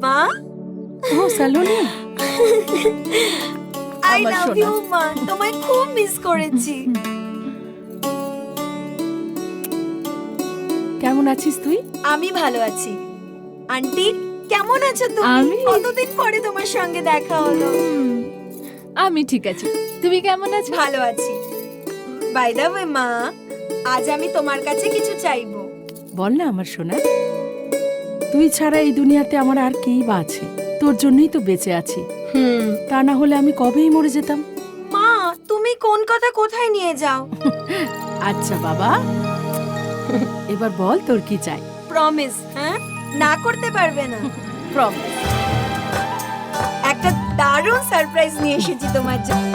মা, ও সালোনি, আই আমার লাভ সোনা। ইউ মা, তোমায় খুব মিস করেছি। কেমন আছিস তুই? আমি ভালো আছি। আন্টি কেমন আছো তুমি? আমি? কতদিন পরে তোমার সঙ্গে দেখা হলো। আমি ঠিক আছি, তুমি কেমন আছো? ভালো আছি। বাই দ্য ওয়ে মা, আজ আমি তোমার কাছে কিছু চাইবো। বল না আমার সোনা, তুই ছাড়া এই দুনিয়াতে আমার আর কেই বা আছে? তোর জন্যই তো বেঁচে আছি, তা না হলে আমি কবেই মরে যেতাম। মা, তুমি কোন কথা কোথায় নিয়ে যাও? আচ্ছা বাবা, এবার বল তোর কি চাই। প্রমিস, হ্যাঁ? না করতে পারবে না। প্রমিস। একটা দারুণ সারপ্রাইজ নিয়ে এসেছি তোমার জন্য।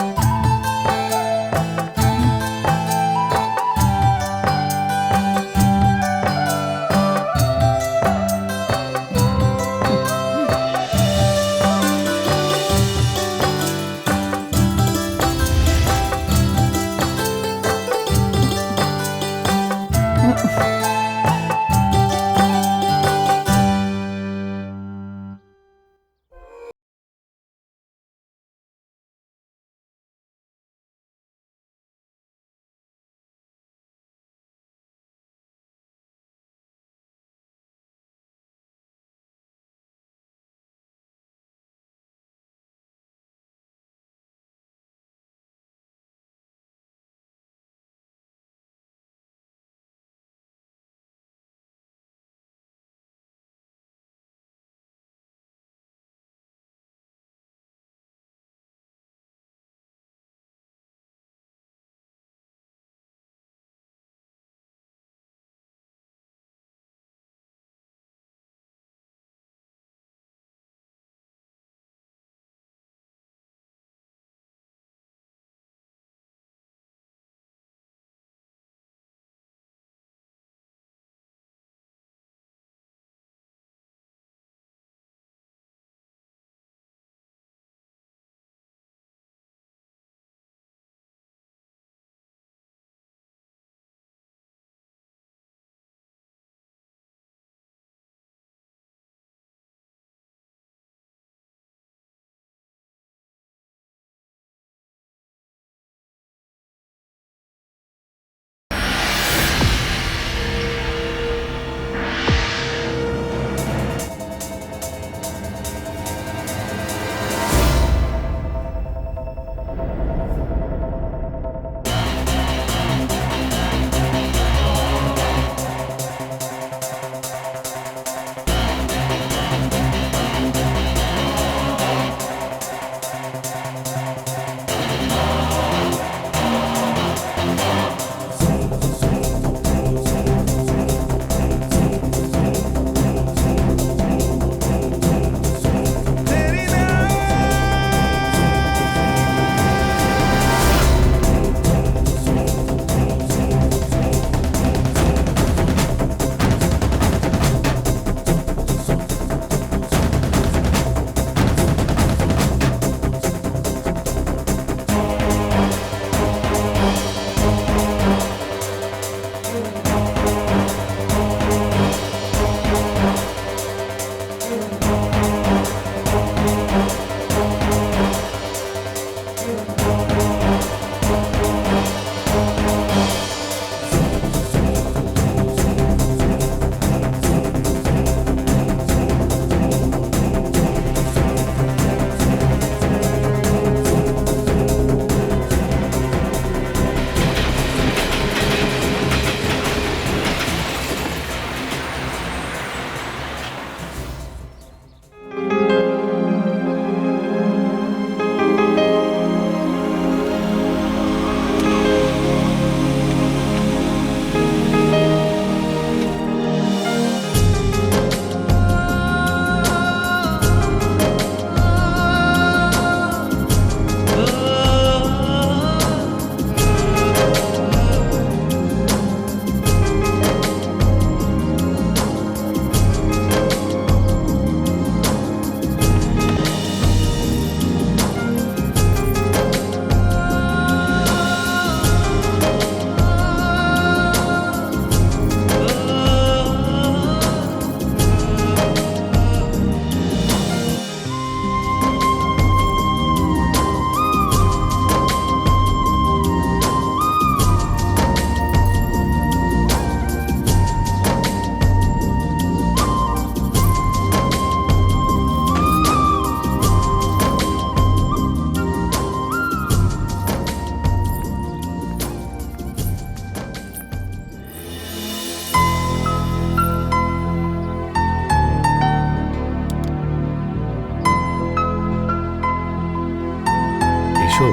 এসো।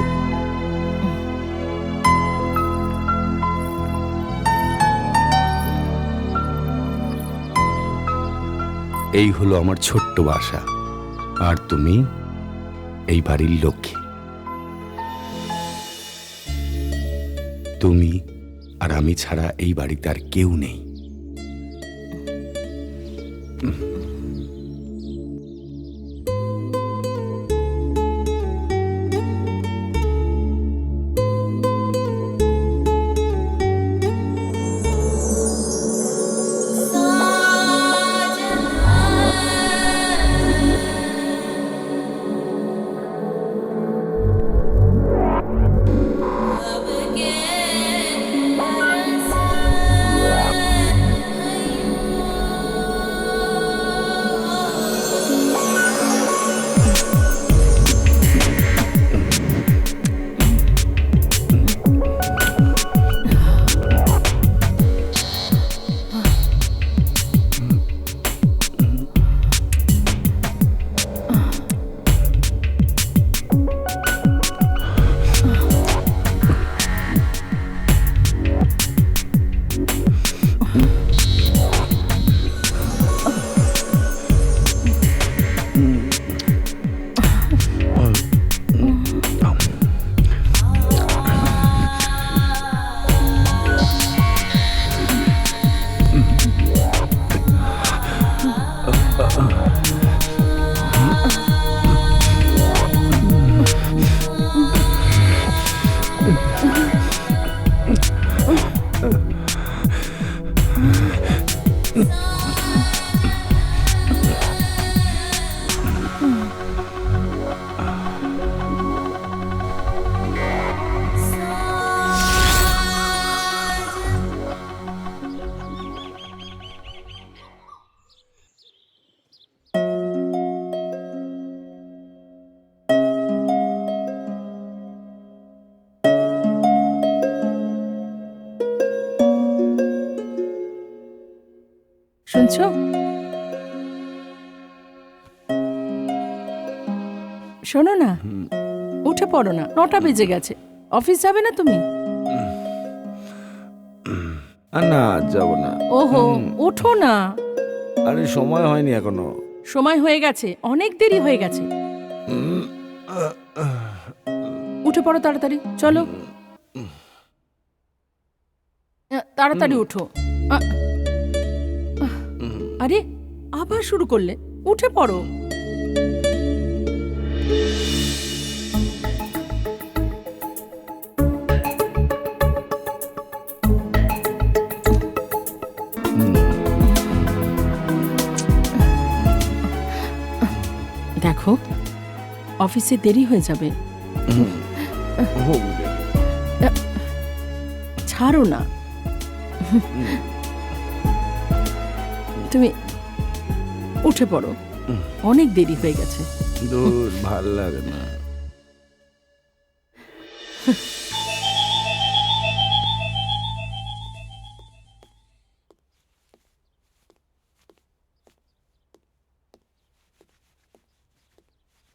এই হলো আমার ছোট্ট বাসা, আর তুমি এই বাড়ির লক্ষ্মী। তুমি আর আমি ছাড়া এই বাড়িতে আর কেউ নেই। শুনছো? শোনো না, উঠে পড়ো না, 9টা বেজে গেছে। অফিস যাবে না তুমি? না, যাব না। ওহো, ওঠো না। আরে সময় হয়নি এখনো। সময় হয়ে গেছে, অনেক দেরি হয়ে গেছে। উঠে পড়ো তাড়াতাড়ি, চলো। তাড়াতাড়ি উঠো। আরে আবার শুরু করলে, উঠে পড়ো। দেখো, অফিসে দেরি হয়ে যাবে। ছাড়ো না। তুমি উঠে পড়ো, অনেক দেরি হয়ে গেছে। দূর, ভাল লাগে না।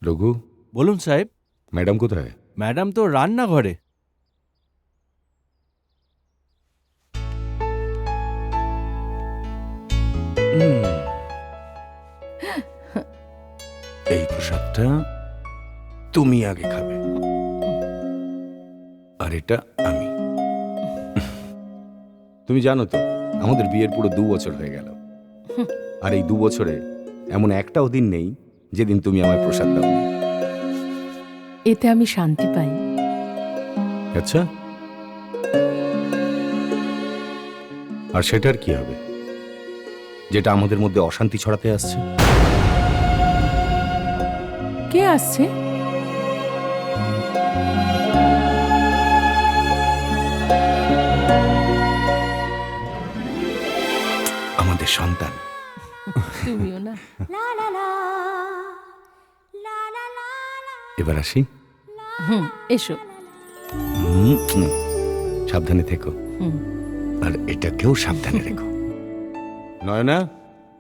রঘু, বলুন সাহেব। ম্যাডাম কোথায়? ম্যাডাম তো রান্নাঘরে। এই প্রসাদটা তুমি আগে খাবে, আর এটা আমি। তুমি জানো তো, আমাদের বিয়ের পুরো 2 বছর হয়ে গেল, আর এই 2 বছরে এমন একটাও দিন নেই যেদিন তুমি আমায় প্রসাদ দাও। এতে আমি শান্তি পাই। আচ্ছা, আর সেটার কি হবে যেটা আমাদের মধ্যে অশান্তি ছড়াতে আসছে? কে আসছে? আমাদের সন্তান। তুমিও না। এবার আসি। এসো। সাবধানে থেকো, আর এটাকেও সাবধানে রেখো। নয়না,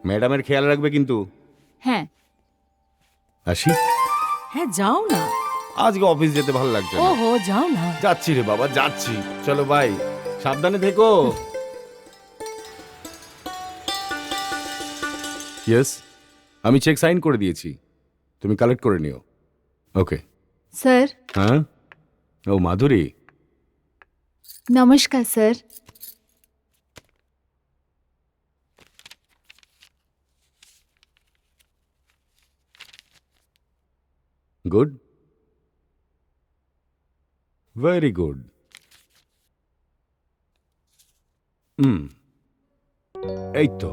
ম্যাডামের খেয়াল রাখবে কিন্তু। হ্যাঁ আসি। হ্যাঁ, যাও না। আজকে অফিস যেতে ভালো লাগছে না। ওহো, যাও না। যাচ্ছি রে বাবা, যাচ্ছি। চলো বাই, সাবধানে থেকো। ইয়েস, আমি চেক সাইন করে দিয়েছি, তুমি কালেক্ট করে নিও। ওকে। স্যার, হ্যাঁ, ও মাধুরী, নমস্কার স্যার। Good, very good. এই তো,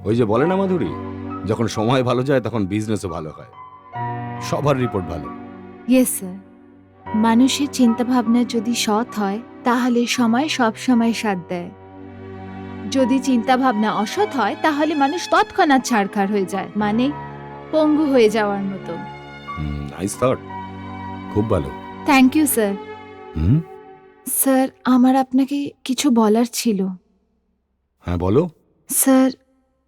ওই যে বলে না মাধুরী, যখন সময় ভালো যায় তখন বিজনেসও ভালো হয়। সবার রিপোর্ট ভালো। ইয়েস স্যার, মানুষের চিন্তাভাবনা যদি সৎ হয় তাহলে সময় সব সময় সাথ দেয়। যদি চিন্তাভাবনা অসৎ হয় তাহলে মানুষ তৎক্ষণাৎ ছাড়খাড় হয়ে যায়, মানে পঙ্গু হয়ে যাওয়ার মতো। নাইস থট, খুব ভালো। Thank you sir. Hmm, sir, আমার আপনাকে কিছু বলার ছিল। হ্যাঁ বলো। স্যার,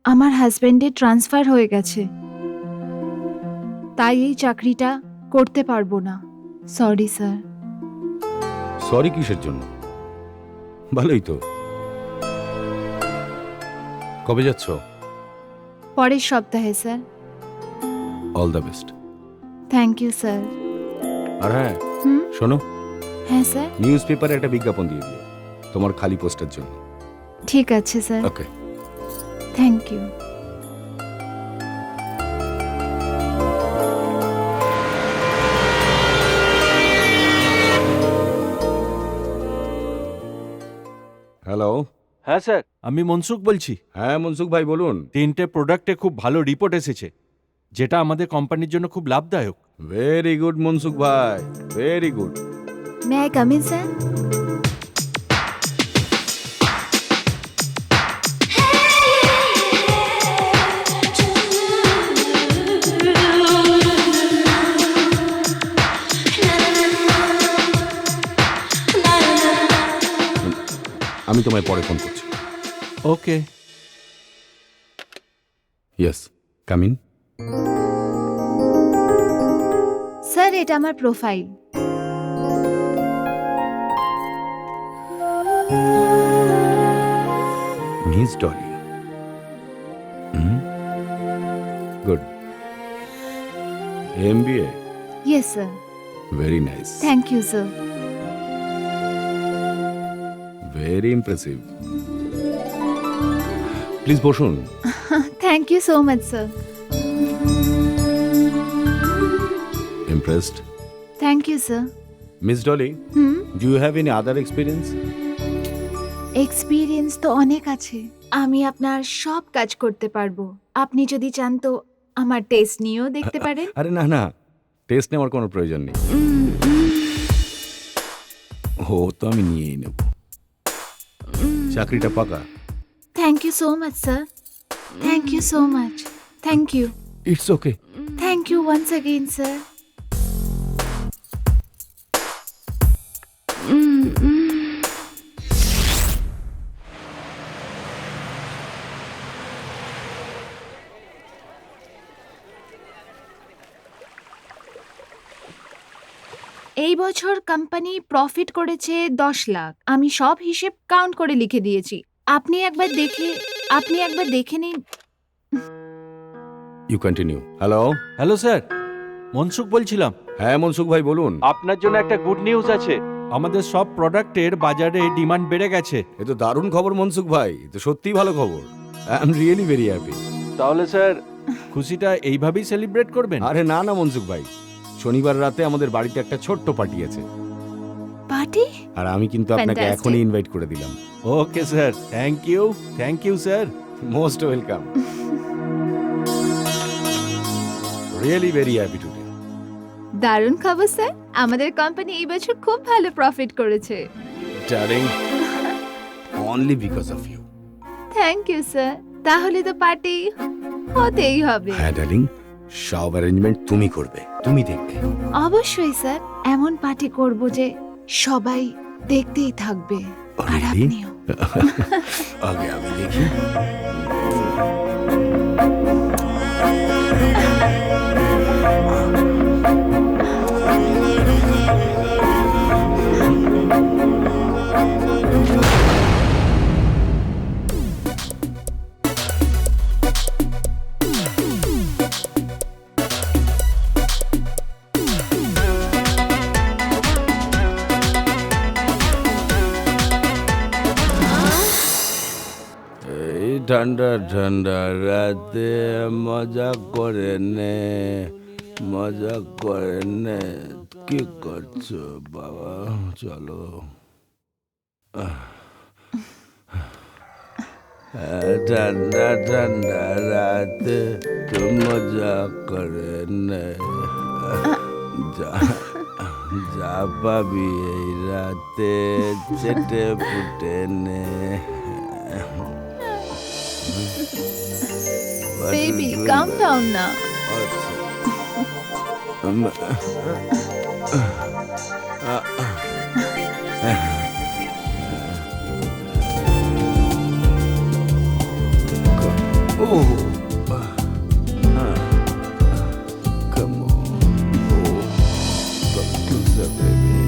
আমার হাজবেন্ডের ট্রান্সফার হয়ে গেছে, তাই এই চাকরিটা করতে পারবো না। Sorry sir. সরি কিসের জন্য? ভালোই তো। কবে যাচ্ছ? পরের সপ্তাহে sir. All the best. Thank you sir. আর হ্যাঁ হুম, শোনো, হ্যাঁ স্যার। নিউজ পেপারে একটা বিজ্ঞাপন দিয়ে দিও তোমার খালি পোস্টের জন্য। ঠিক আছে sir. Okay. Thank you. Hello. হ্যাঁ স্যার, আমি মনসুখ বলছি। হ্যাঁ মনসুখ ভাই বলুন। 3টে প্রোডাক্টে খুব ভালো রিপোর্ট এসেছে, যেটা আমাদের কোম্পানির জন্য খুব লাভদায়ক। ভেরি গুড মনসুখ ভাই, very good. May I come in sir? আমি তোমায় পরে ফোন করছি। Okay. Yes, come in. Sir, এটা আমার profile. Miss Dolly. Good. MBA? Yes sir. Very nice. Thank you sir. Very impressive. Please বসুন। Thank you so much sir. Impressed? Thank you sir. Miss Dolly, hmm, do you have any other experience? Experience তো অনেক আছে। আমি আপনার সব কাজ করতে পারবো। আপনি যদি চান তো আমার টেস্ট নিয়েও দেখতে পারেন। আরে না না, টেস্ট নেওয়ার কোনো প্রয়োজন নেই। ও তো আমি নিয়েই নেব। চাকরিটা পাকা। Thank you so much sir. Thank you so much. Thank you. It's okay. Thank you once again sir. এই বছর কোম্পানি প্রফিট করেছে 10 লাখ। আমি সব হিসেব কাউন্ট করে লিখে দিয়েছি। আপনি একবার দেখে নিন। You continue. Hello. Hello sir, Mansukh বলছিলাম। হ্যাঁ মনসুখ ভাই বলুন। আপনার জন্য একটা গুড নিউজ আছে। আমাদের সব প্রোডাক্টের বাজারে ডিমান্ড বেড়ে গেছে। এ তো দারুণ খবর মনসুখ ভাই, এ তো সত্যিই ভালো খবর। I am really very happy. তাহলে স্যার, খুশিটা এইভাবেই সেলিব্রেট করবেন? আরে না না মনসুখ ভাই, শনিবার রাতে আমাদের বাড়িতে একটা ছোট্ট পার্টি আছে, পার্টি? আর আমি কিন্তু আপনাকে Fantastic. এখনই ইনভাইট করে দিলাম। Okay sir, thank you sir. Most welcome. Really very happy today. দারুণ খবর স্যার, আমাদের কোম্পানি এই বছর খুব ভালো প্রফিট করেছে। Darling, only because of you. Thank you sir. তাহলে তো পার্টি হতেই হবে। হ্যাঁ ডার্লিং, সব অ্যারেঞ্জমেন্ট তুমি করবে, তুমি দেখবে। অবশ্যই স্যার, এমন পার্টি করব যে সবাই দেখতেই থাকবে। আর Really? আপনিও। আগে আমি দেখি। ঠান্ডা ঠান্ডা রাতে মজা করে নে, মজা করে নে। কি করছো বাবা? চলো। ঠান্ডা ঠান্ডা রাতে তো মজা করে নে। যা যা পাবি এই রাতে চেটে পুটে নে। বেবি কাম ডাউন না। Come on. Come closer, baby.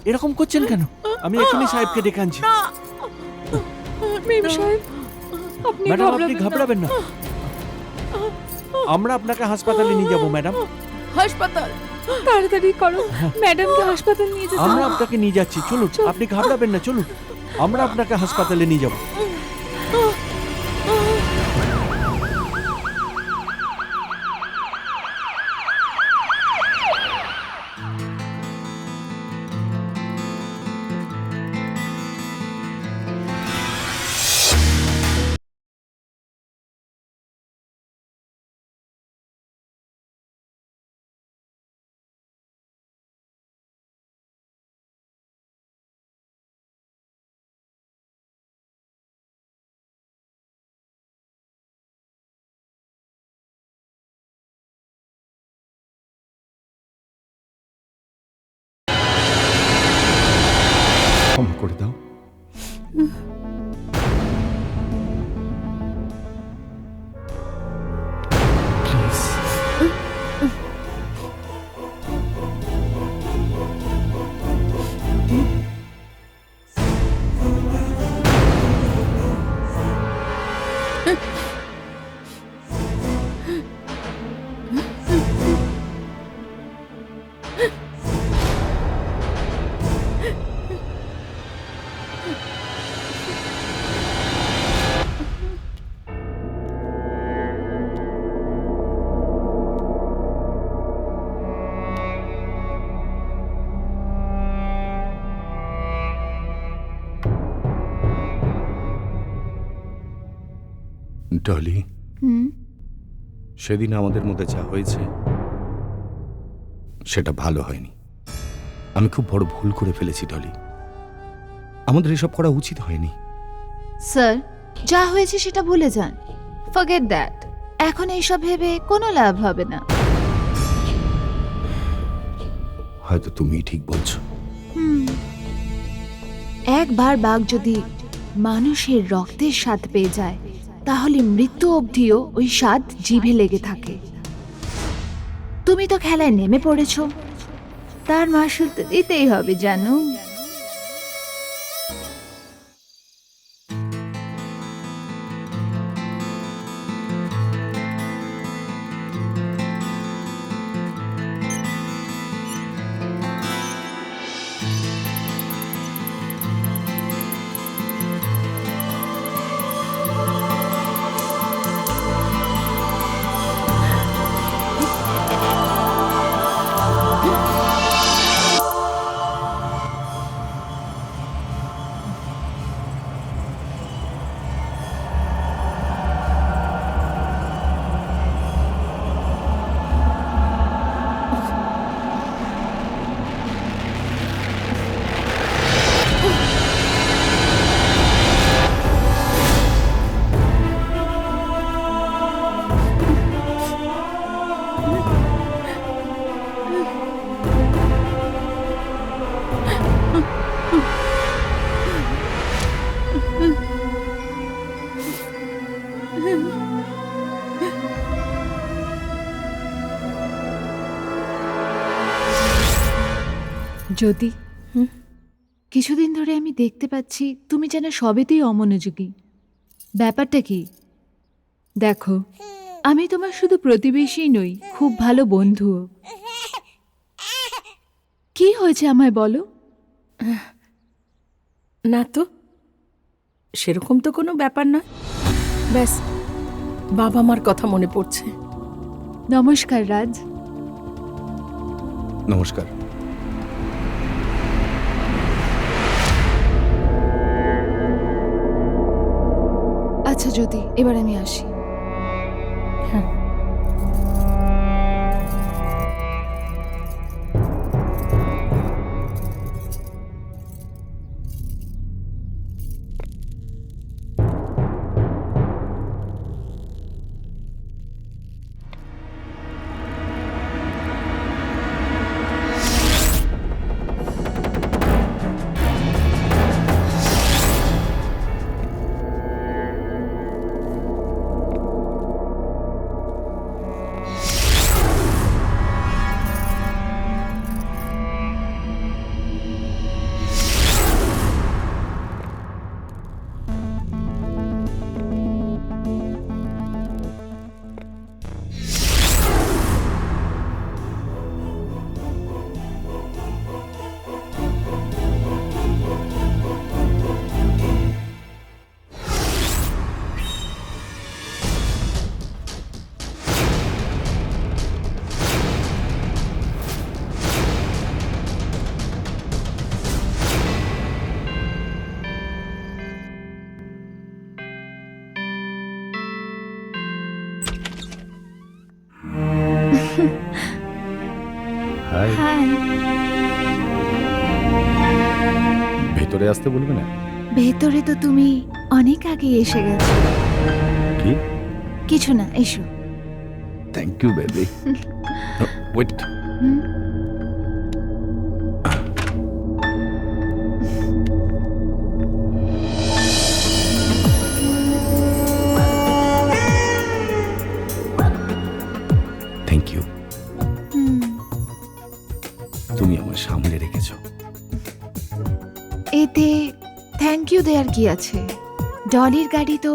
এরকম করছেন কেন? আমি এখানে সাহেবকে ডেকে আনছি। মেম সাহেব, আপনি ম্যাডাম আপনি ঘাবড়াবেন ঘাবড়াবেন না, আমরা আপনাকে হাসপাতালে নিয়ে যাব ম্যাডাম। হাসপাতাল তাড়াতাড়ি করো, ম্যাডামকে হাসপাতাল নিয়ে যেতে আমরা হবে। আপনাকে নিয়ে যাচ্ছি, চলুন। আপনি ঘাবড়াবেন না, চলুন, আমরা আপনাকে হাসপাতালে নিয়ে যাব। ক্ষমা করে দাও। প্লিজ। ডলি, হুম, সেদিন আমাদের মধ্যে যা হয়েছে সেটা ভালো হয়নি। আমি খুব বড় ভুল করে ফেলেছি ডলি। আমাদের এসব করা উচিত হয়নি। স্যার, যা হয়েছে সেটা ভুলে যান। Forget that. এখন এইসব ভেবে কোনো লাভ হবে না। হয়তো তুমিই ঠিক বলছো। একবার বাঘ যদি মানুষের রক্তের স্বাদ পেয়ে যায়, তাহলে মৃত্যু অবধিও ওই স্বাদ জিভে লেগে থাকে। তুমি তো খেলায় নেমে পড়েছো, তার মাসুল তো দিতেই হবে জানো। জ্যোতি, কিছুদিন ধরে আমি দেখতে পাচ্ছি তুমি যেন সবেতেই অমনোযোগী। ব্যাপারটা কি? দেখো, আমি তোমার শুধু প্রতিবেশী নই, খুব ভালো বন্ধুও। কি হয়েছে আমায় বলো। না তো, সেরকম তো কোনো ব্যাপার নয়। ব্যাস, বাবা মার কথা মনে পড়ছে। নমস্কার রাজ। নমস্কার। আচ্ছা জ্যোতি, এবার আমি আসি। হ্যাঁ। হাই। হাই। ভেতরে আসতে বলবে না? ভেতরে তো তুমি অনেক আগে এসে গেছো। কি? কিছু না, এসো। Thank you baby. Wait. Hmm? Thank you. Hmm. তুমি আমার সামনে রেখেছো। এতে থ্যাংক ইউ দেয়ার কি আছে? ডলির গাড়ি তো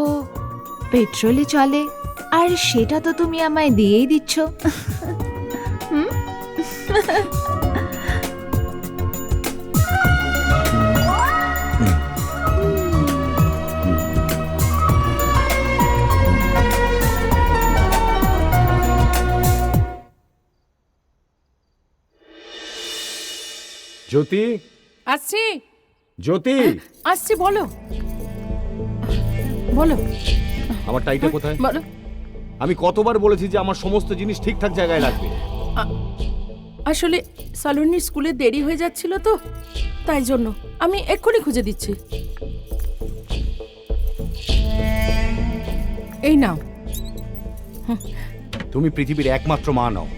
পেট্রোলে চলে, আর সেটা তো তুমি আমায় দিয়েই দিচ্ছ। হুম? জ্যোতি, আসছি জ্যোতি। আসছি, বলো বলো। আমার টাইটা কোথায়? বলো। আমি কতবার বলেছি যে আমার সমস্ত জিনিস ঠিকঠাক জায়গায় রাখবে। আসলে সালোনির স্কুলে দেরি হয়ে যাচ্ছিল তো, তাই জন্য আমি এক্ষুনি খুঁজে দিচ্ছি। এই নাও। তুমি পৃথিবীর একমাত্র মা নও,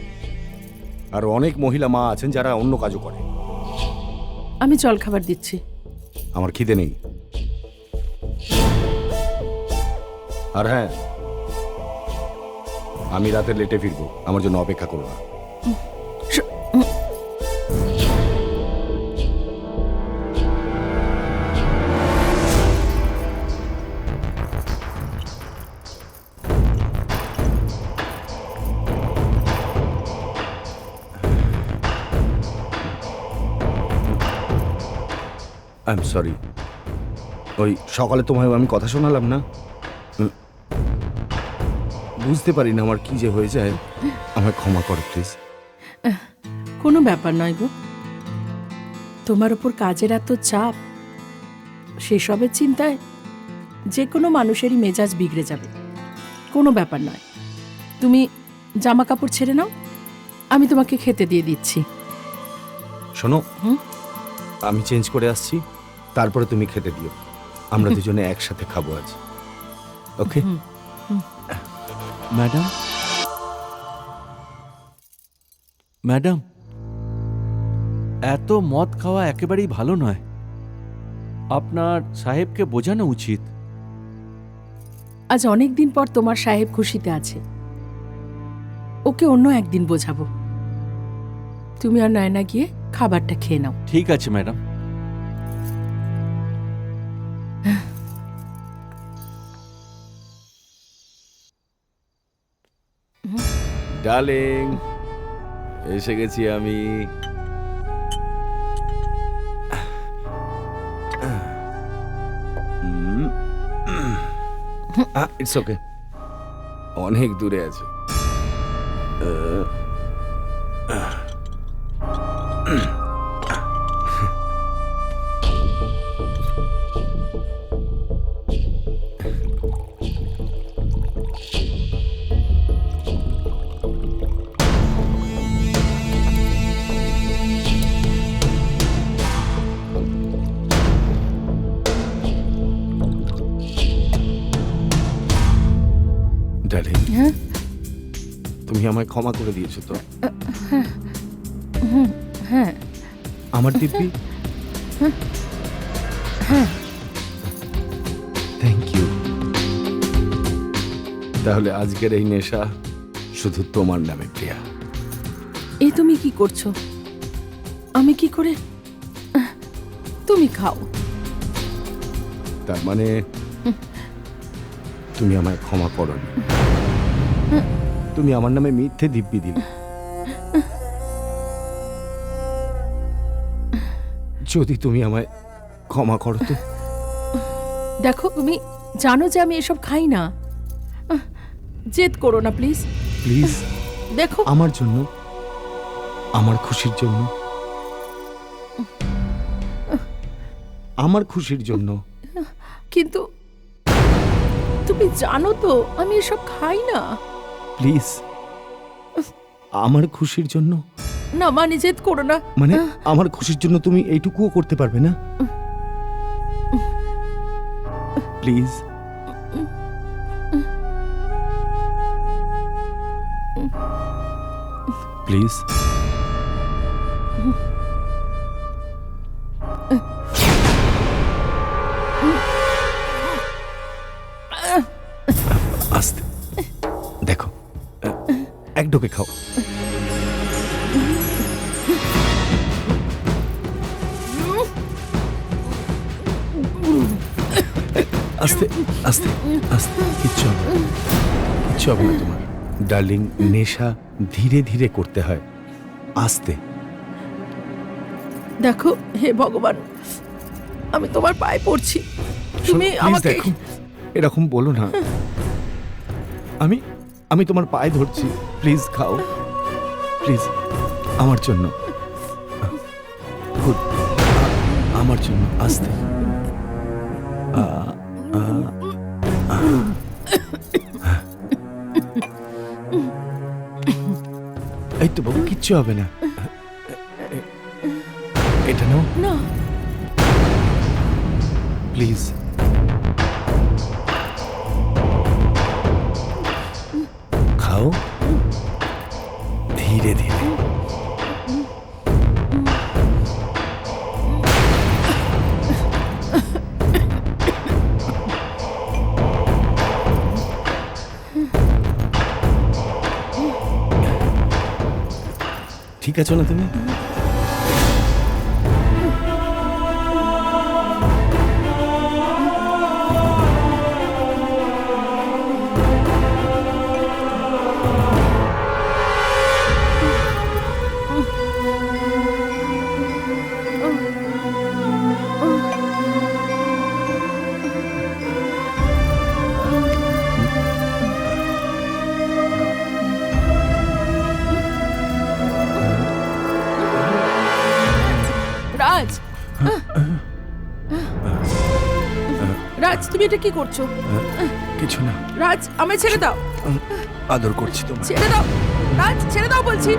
আর অনেক মহিলা মা আছেন যারা অন্য কাজও করে। আমি জল খাবার দিচ্ছি। আমার খিদে নেই। আর হ্যাঁ, আমি রাতে লেটে ফিরবো, আমার জন্য অপেক্ষা করো না। I am sorry. ওই সকালে তোমায় আমি কথা শোনালাম না, বুঝতে পারি না আমার কি যে হয়ে যায়। আমায় ক্ষমা করো প্লিজ। কোনো ব্যাপার নয় গো, তোমার উপর কাজের এত চাপ, সেসবের চিন্তায় যে কোনো মানুষেরই মেজাজ বিগড়ে যাবে। কোনো ব্যাপার নয়, তুমি জামা কাপড় ছেড়ে নাও, আমি তোমাকে খেতে দিয়ে দিচ্ছি। শোনো, হুম? আমি চেঞ্জ করে আসছি, তারপরে তুমি খেতে দিও। আমরা দুজনে একসাথে খাবো আজ, ওকে? ম্যাডাম, ম্যাডাম, এত মদ খাওয়া একেবারেই ভালো নয়। আপনার সাহেবকে বোঝানো উচিত। আজ অনেক দিন পর তোমার সাহেব খুশিতে আছে, ওকে অন্য একদিন বোঝাবো। তুমি আর নয়না গিয়ে খাবারটা খেয়ে নাও। ঠিক আছে ম্যাডাম। ডার্লিং, এসে গেছি আমি। ইটস ওকে, অনেক দূরে আছো। ডার্লিং, হ্যাঁ তুমি আমায় ক্ষমা করে দিয়েছো তো? হ্যাঁ আমার দিব্যি, হ্যাঁ। Thank you. তাহলে আজকের এই নেশা শুধু তোমার নামে, প্রিয়া। এই তুমি কি করছো? আমি কি করে? তুমি খাও। তার মানে তুমি আমায় ক্ষমা করোনি, তুমি আমার নামে মিথ্যে দিব্যি দিলে। যদি তুমি আমায় ক্ষমা করো তো। দেখো, তুমি জানো যে আমি এসব খাই না। জেদ করো না প্লিজ। প্লিজ, দেখো, আমার জন্য, আমার খুশির জন্য, আমার খুশির জন্য। কিন্তু তুমি জানো তো আমি এসব খাই না। প্লিজ, আমার খুশির জন্য। না মানে জেদ করো না। মানে আমার খুশির জন্য তুমি এইটুকুও করতে পারবে না? প্লিজ। প্লিজ। আস্তে, দেখো, এক ঢোকে খাও। আস্তে আস্তে আস্তে, কিচ্ছু হবে না, কিচ্ছু হবে না তোমার। ডার্লিং, নেশা ধীরে ধীরে করতে হয়, আস্তে। দেখো, হে ভগবান, আমি তোমার পায়ে পড়ছি, তুমি শোনো, please আমাকে। দেখো, এরকম বলো না। আমি আমি তোমার পায়ে ধরছি, প্লিজ খাও, প্লিজ, আমার জন্য। গুড, আমার জন্য, আস্তে। এই তো বাবু, কিচ্ছু হবে না। এটা নাও না, প্লিজ। খাও ধীরে ধীরে। ঠিক আছো না তুমি? রাজ, রাজ তুমি এটা কি করছো? কিছু না, রাজ, আমায় ছেড়ে দাও, আদর করছি তোমার। ছেড়ে দাও রাজ, ছেড়ে দাও বলছি।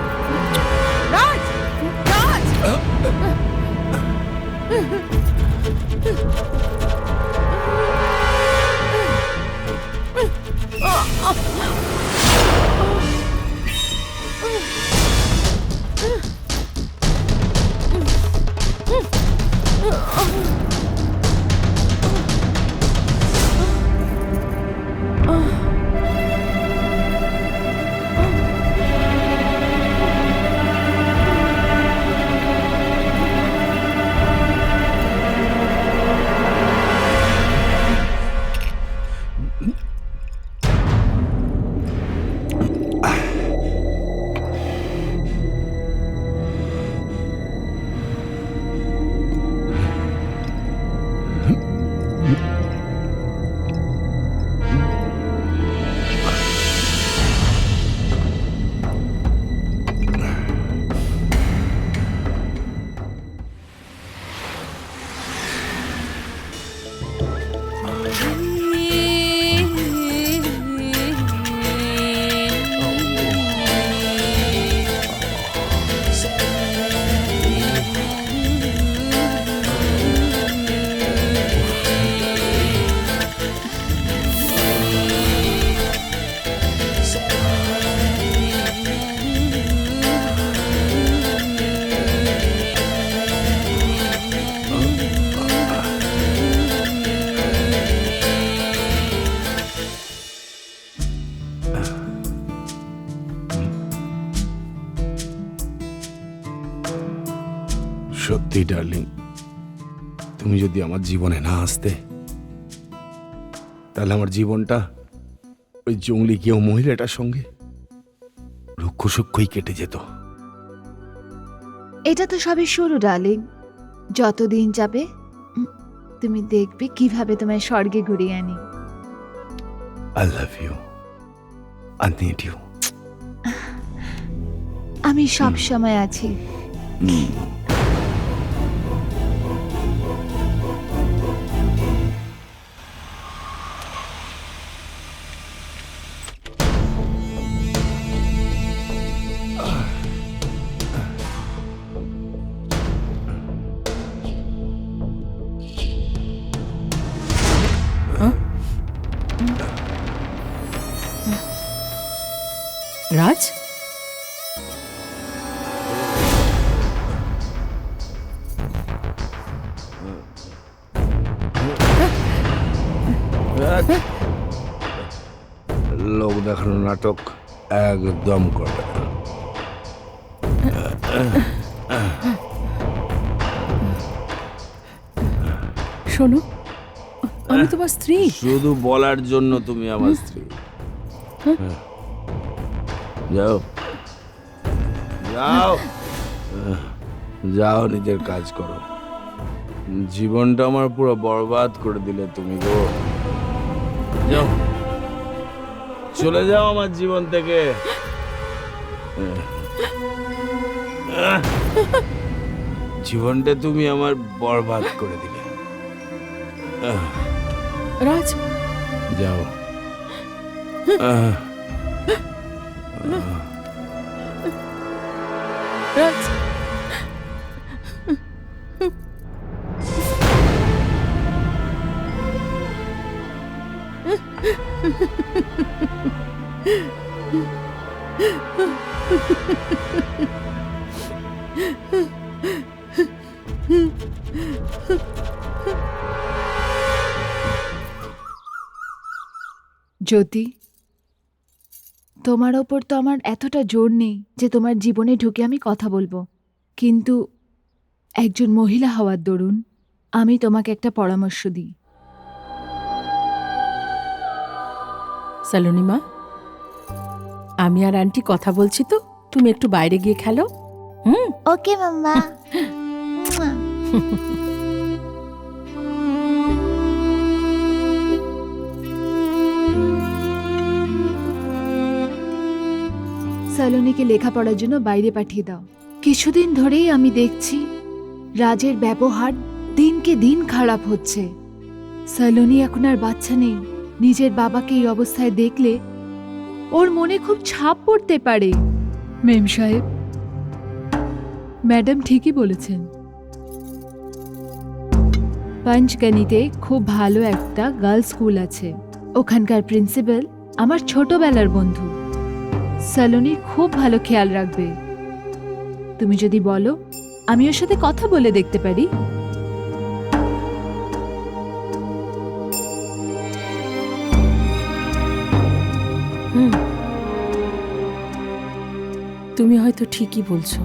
রাজ, রাজ, সত্যি ডার্লিং, তুমি যদি আমার জীবনে না আসতে, তাহলে আমার জীবনটা ওই জঙ্গলি কেউ মহিলাটার সঙ্গে রুক্ষ সূক্ষ্মই কেটে যেত। এটা তো সবে শুরু ডার্লিং। যতদিন যাবে তুমি দেখবে কিভাবে তোমায় স্বর্গে ঘুরিয়ে আনি। I love you, I need you. আমি সব সময় আছি। রাজ, লোক দেখানো নাটক একদম করে না। শোনো, আমি তোমার স্ত্রী। শুধু বলার জন্য তুমি আমার স্ত্রী। যাও যাও যাও, নিজের কাজ করো। জীবনটা আমার পুরো বরবাদ করে দিলে তুমি গো। যাও, চলে যাও আমার জীবন থেকে। জীবনটা তুমি আমার বরবাদ করে দিলে। রাজ, যাও। রাজ, জ্যোতি, তোমার ওপর তো আমার এতটা জোর নেই যে তোমার জীবনে ঢুকে আমি কথা বলবো, কিন্তু একজন মহিলা হওয়ার দরুন আমি তোমাকে একটা পরামর্শ দিই। সালোনি মা, আমি আর আন্টি কথা বলছি তো, তুমি একটু বাইরে গিয়ে খেলো। ওকে মাম্মা। সালোনিকে লেখাপড়ার জন্য বাইরে পাঠিয়ে দাও। কিছুদিন ধরেই আমি দেখছি রাজের ব্যবহার দিনকে দিন খারাপ হচ্ছে। সালোনি এখন আর বাচ্চা নেই, নিজের বাবাকে এই অবস্থায় দেখলে ওর মনে খুব ছাপ পড়তে পারে। মেম সাহেব, ম্যাডাম ঠিকই বলেছেন। পঞ্চগনিতে খুব ভালো একটা গার্লস স্কুল আছে, ওখানকার প্রিন্সিপাল আমার ছোটবেলার বন্ধু। সালোনির খুব ভালো খেয়াল রাখবে। তুমি যদি বলো আমি ওর সাথে কথা বলে দেখতে পারি। তুমি হয়তো ঠিকই বলছো।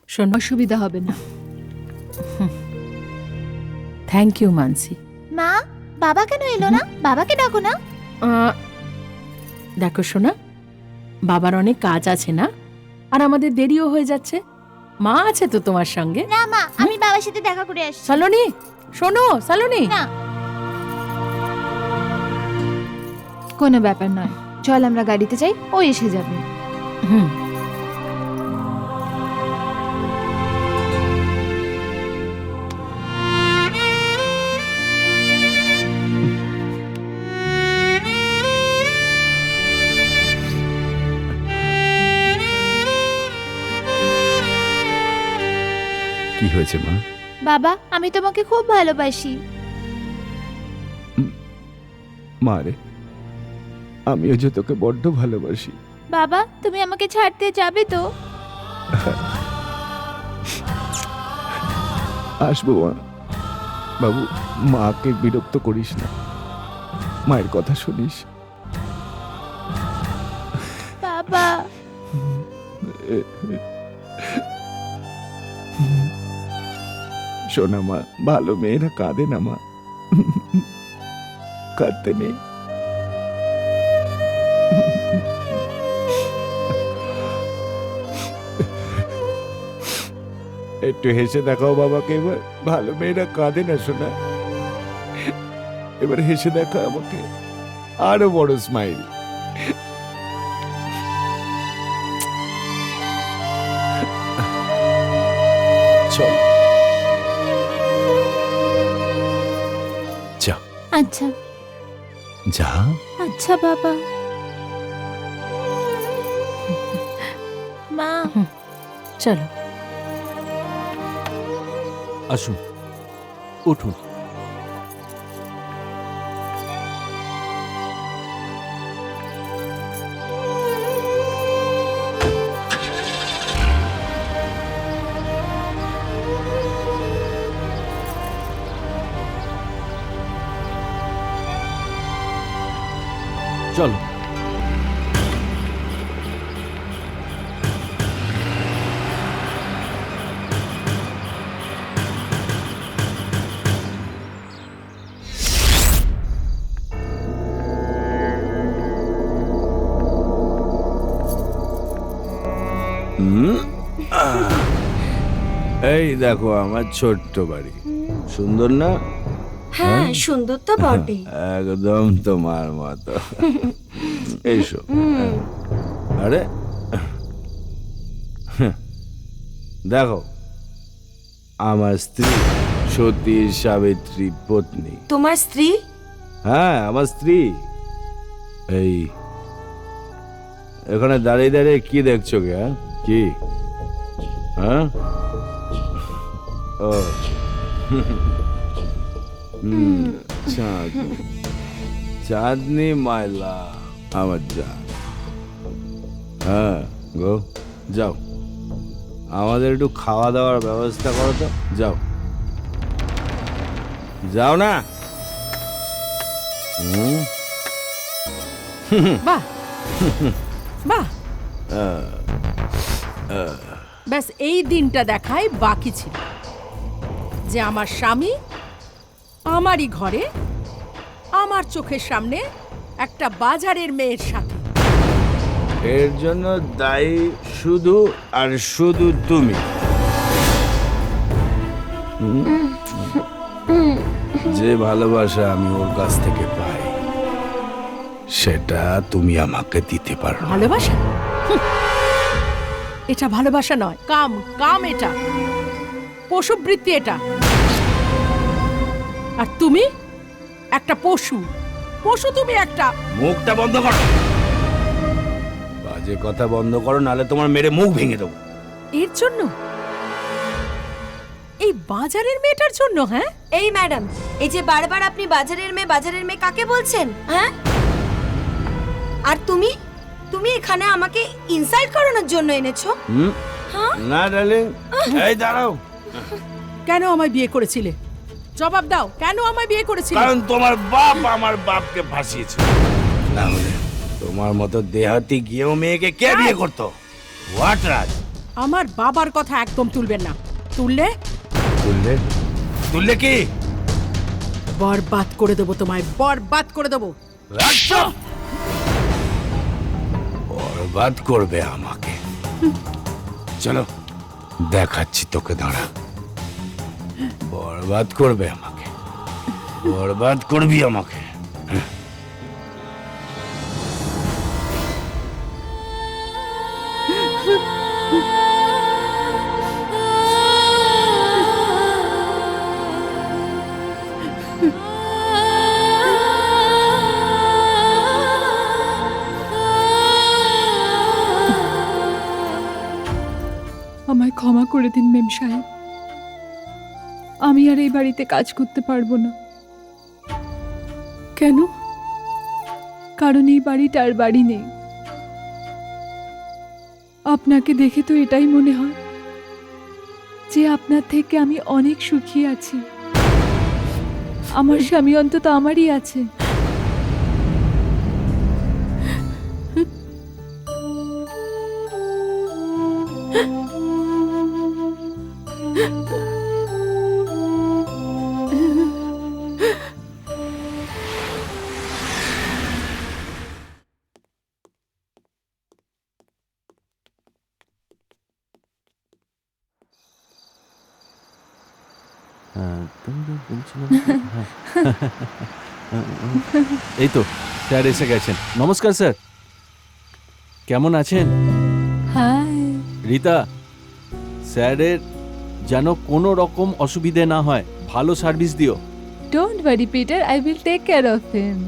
শোনো, অসুবিধা হবে না। থ্যাংক ইউ মানসি। মা, বাবা কেন এলো না? বাবাকে ডাকো না। দেখো শোনা, বাবার অনেক কাজ আছে না, আর আমাদের দেরিও হয়ে যাচ্ছে। মা আছে তো তোমার সঙ্গে। না মা, আমি বাবার সাথে দেখা করে আসছি। সালোনি, শোনো সালোনি। না। কোনো ব্যাপার নয়, চল আমরা গাড়িতে যাই, ও এসে যাবে। হুম, কি হয়েছে মা? বাবা, আমি তোমাকে খুব ভালোবাসি। মা রে, আমিও যে তোকে বড্ড ভালোবাসি। বাবা, তুমি আমাকে ছাড়তে যাবে তো? আসবো মা। বাবু, মাকে বিরক্ত করিস না, মায়ের কথা শুনিস। বাবা। শোনা মা, ভালো মেয়েরা কাঁদে না মা, কাঁদতে নেই। একটু হেসে দেখাও বাবাকে এবার। ভালো মেয়েরা কাঁদে না শোনা, এবার হেসে দেখা আমাকে, আরো বড় স্মাইল। চল যা আচ্ছা যা। আচ্ছা বাবা। মা, চলো। আসুন, উঠুন। চলো। এই দেখো আমার ছোট্ট বাড়ি, সুন্দর না? হ্যাঁ সুন্দর তো বটে। একদম তোমার মতো। এইসো। আরে দেখো, আমার স্ত্রী সতী সাবিত্রী পত্নী। তোমার স্ত্রী? হ্যাঁ আমার স্ত্রী। এই এখানে দাঁড়িয়ে দাঁড়িয়ে কি দেখছো গে? কি? হ্যাঁ? ও চাঁদনি, চাঁদনি মাইলা আমার জান। হ্যাঁ গো, যাও আমাদের একটু খাওয়া দাওয়ার ব্যবস্থা করো তো। যাও যাও না। বাহ বাহ, ব্যাস এই দিনটা দেখাই বাকি ছিল যে আমার স্বামী আমারই ঘরে আমার চোখের সামনে একটা বাজারের মেয়ের সাথে। এর জন্য দায়ী শুধু আর শুধু তুমি। যে ভালোবাসা আমি ওর কাছ থেকে পাই সেটা তুমি আমাকে দিতে পারো। ভালোবাসা? হুঁ, এটা ভালোবাসা নয়, কাম। কাম এটা, পশুবৃত্তি এটা। আর তুমি একটা পশু। পশু তুমি একটা। মুখটা বন্ধ করো, বাজে কথা বন্ধ করো, নালে তোমার মেরে মুখ ভেঙে দেবো। এর জন্য? এই বাজারের মেয়েটার জন্য? হ্যাঁ এই ম্যাডাম, এই যে বারবার আপনি বাজারের মেয়ে কাকে বলছেন? হ্যাঁ, আর তুমি তুমি এখানে আমাকে ইনসাল্ট করানোর জন্য এনেছো? না ডার্লিং, এই দাঁড়াও। কেন আমায় বিয়ে করেছিলে? জবাব দাও, কেন আমায় বিয়ে করেছিলে? কারণ তোমার বাপ আমার বাপকে ফাঁসিয়েছে। না হলে তোমার মতো দেহাতি গিয়েও মেয়েকে কে বিয়ে করতো? হোয়াট রাজ? আমার বাবার কথা একদম তুলবেন না। তুললে তুললে তুললে কি? বরবাদ করে দেবো তোমায়, বরবাদ করে দেবো। বরবাদ করবে আমাকে? চলো দেখাচ্ছি তোকে, দাঁড়া। বরবাদ করবে আমাকে, বরবাদ করবি আমাকে। আমায় ক্ষমা করে দিন মেম সাহেব, আমি আর এই বাড়িতে কাজ করতে পারবো না। কেন? কারণ এই বাড়িটা আর বাড়ি নেই। আপনাকে দেখে তো এটাই মনে হয় যে আপনার থেকে আমি অনেক সুখী আছি। আমার স্বামী অন্তত আমারই আছে। এই তো স্যার এসে গেছেন। নমস্কার স্যার, কেমন আছেন? হাই। রীতা, স্যারের যেন কোনো রকম অসুবিধে না হয়, ভালো সার্ভিস দিও। Don't worry, Peter. I will take care of him.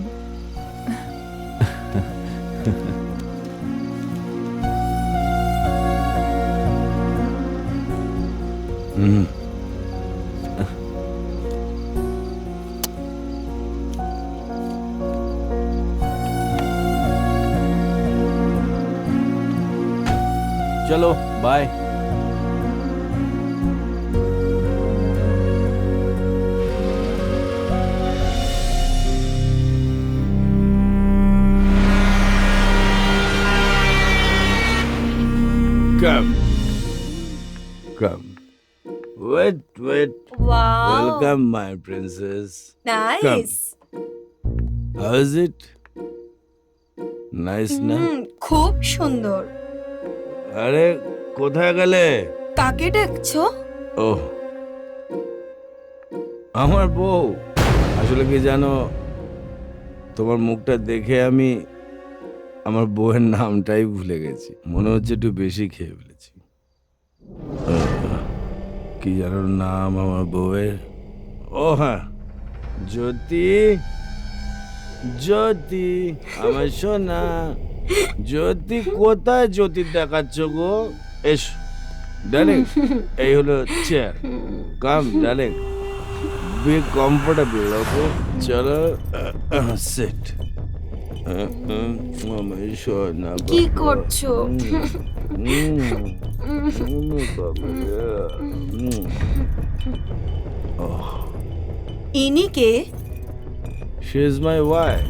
চলো bye. Come. Come. Wait, wait. Wow. Welcome, my princess. Nice. How is it? Nice না? খুব সুন্দর। আরে কোথায় গেলে? কাকে ডাকছো? ও আমার বউ, আসলে কি জানো, তোমার মুখটা দেখে আমি আমার বউয়ের নামটাই ভুলে গেছি। মনে হচ্ছে একটু বেশি খেয়ে ফেলেছি। কি জানো নাম আমার বউয়ের? ও হ্যাঁ, জ্যোতি। জ্যোতি আমার সোনা। জ্যোতি কোথায়? জ্যোতি দেখাচ্ছ গো? এসো ডার্লিং, এই হলো chair. Come darling, be comfortable. Okay চলো, সেট। আমার সোনা কি করছো? ইনি কে? She is my wife.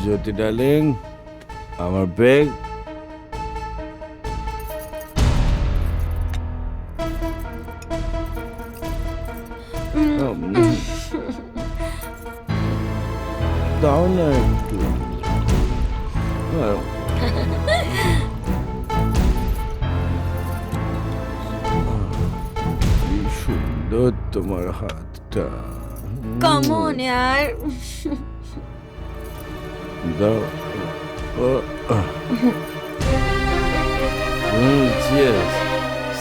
Jyoti darling, আমার ব্যাগ। দাও না একটু। কি সুন্দর তোমার হাতটা। কাম অন यार। দাও। চিয়ার্স।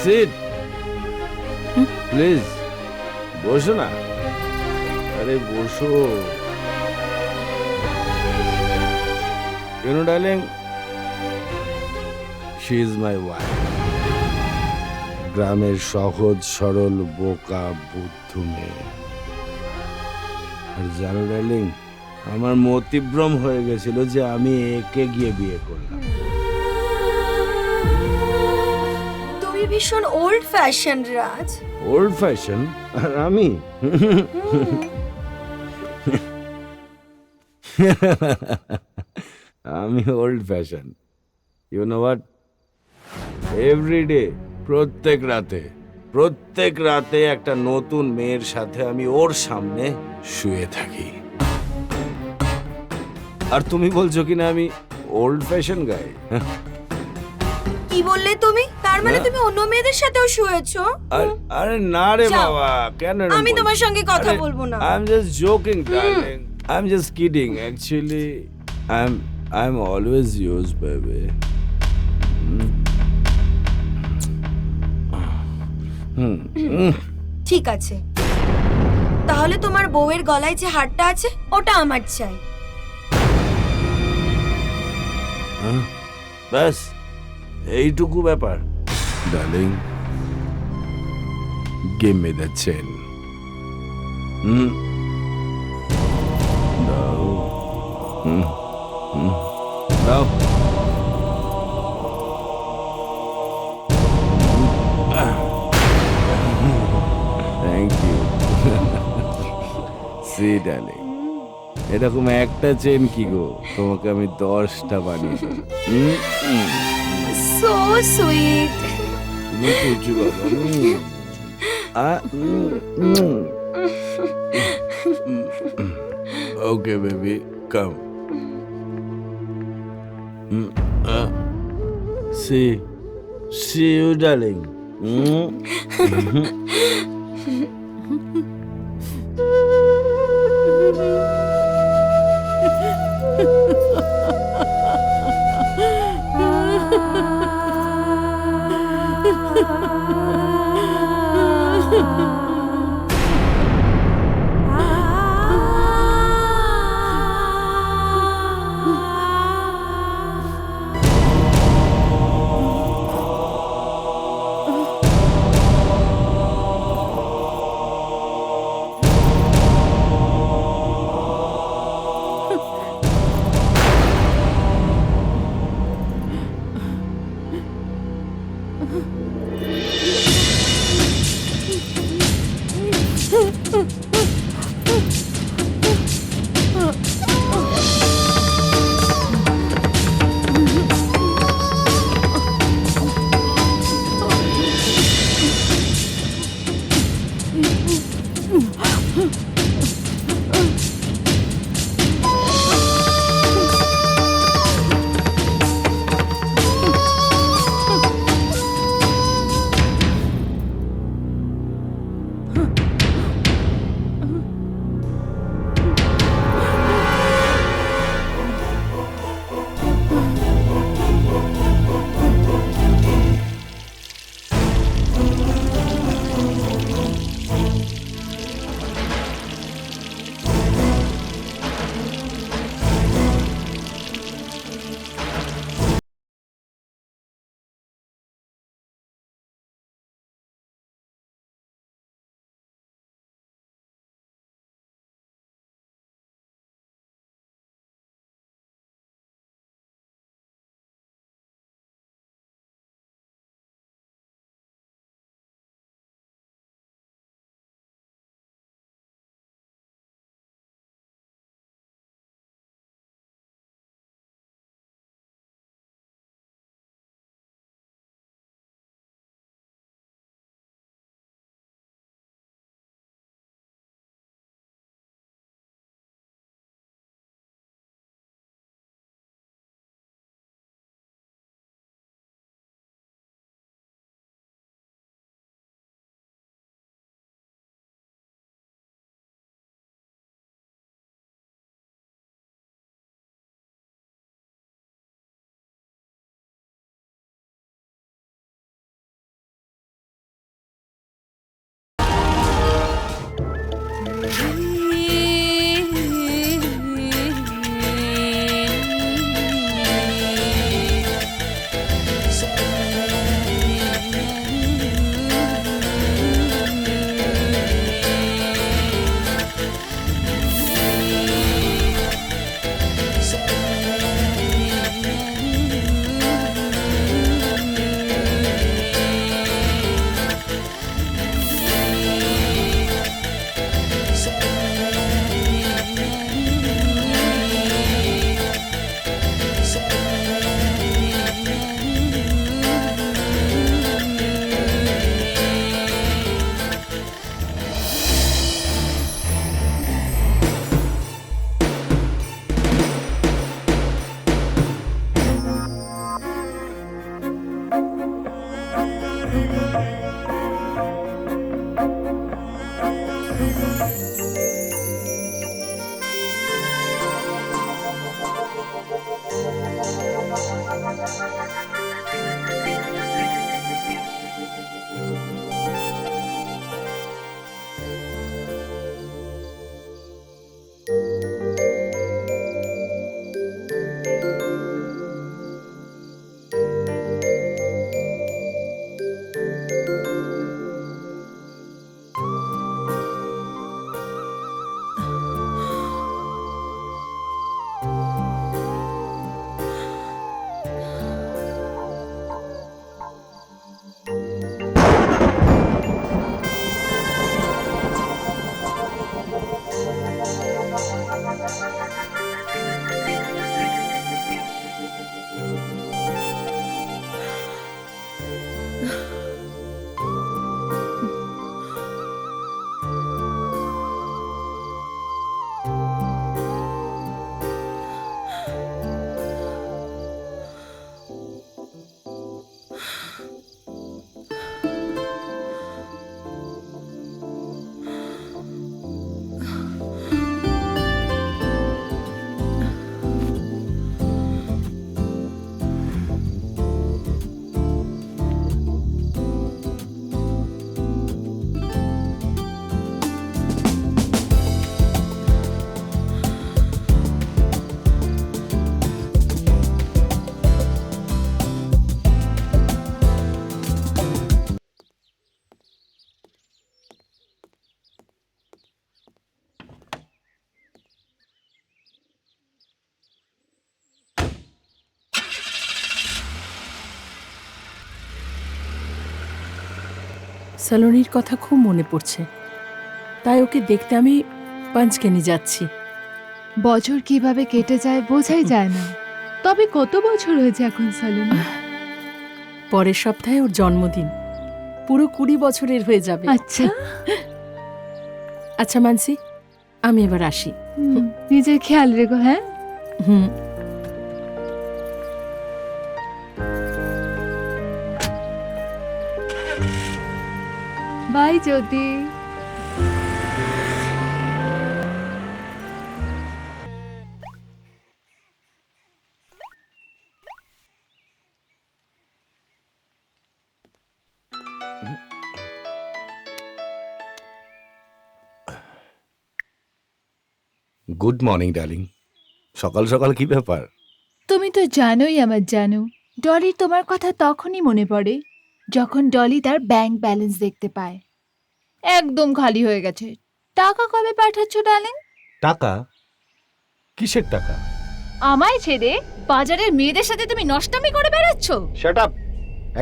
Sit please. বসো না। আরে বসো। Darling, she is my wife. গ্রামের সহজ সরল বোকা বুদ্ধ মেয়ে। আর জানো ডার্লিং, আমার মতিভ্রম হয়ে গেছিল যে আমি একে গিয়ে বিয়ে করলাম। তুমি ভীষণ old fashion Raj. Old fashion? আর আমি আমি old fashion. You know what, everyday, প্রত্যেক রাতে একটা নতুন মেয়ের সাথে আমি ওর সামনে শুয়ে থাকি। আর তুমি বলছো কিনা আমি ওল্ড ফ্যাশন গাই? কি বললে তুমি? তার মানে তুমি অন্য মেয়েদের সাথেও শুয়েছো? আরে না রে যাও। বাবা, কেন এরকম আমি তোমার বলছো? সঙ্গে কথা আরে, বলবো না। I'm just joking, darling. I'm just kidding. Actually, I'm always yours, baby. ঠিক আছে, তাহলে তোমার বউয়ের গলায় যে হারটা আছে ওটা আমার চাই। ব্যাস এইটুকু ব্যাপার। Darling, give me the chain. দাও। দাও। Thank you. সি ডার্লিং, এরকম একটা চেন কি গো, তোমাকে আমি 10টা বানিয়ে দেবো। So sweet. লুকুচু বাবা। Okay, baby, come. See you, darling. সালোনির কথা খুব মনে পড়ছে, তাই ওকে দেখতে আমি পাঞ্চকেনি যাচ্ছি। বছর কিভাবে কেটে যায় বোঝাই যায় না। তবে কত বছর হয়েছে এখন সালুন? পরের সপ্তাহে ওর জন্মদিন, পুরো 20 বছরের হয়ে যাবে। আচ্ছা, আচ্ছা মানসি, আমি এবার আসি। নিজের খেয়াল রেখো। হ্যাঁ, হুম। Bye Jyoti. Good morning darling. সকাল সকাল কি ব্যাপার? তুমি তো জানোই আমার জানো, ডলি তোমার কথা তখনই মনে পড়ে যখন ডলি তার ব্যাংক ব্যালেন্স দেখতে পায়। একদম খালি হয়ে গেছে। টাকা কবে পাঠাচ্ছ ডার্লিং? টাকা? কিসের টাকা? আমায় ছেড়ে বাজারের মেয়েদের সাথে তুমি নষ্টামি করে বেড়াচ্ছ। Shut up!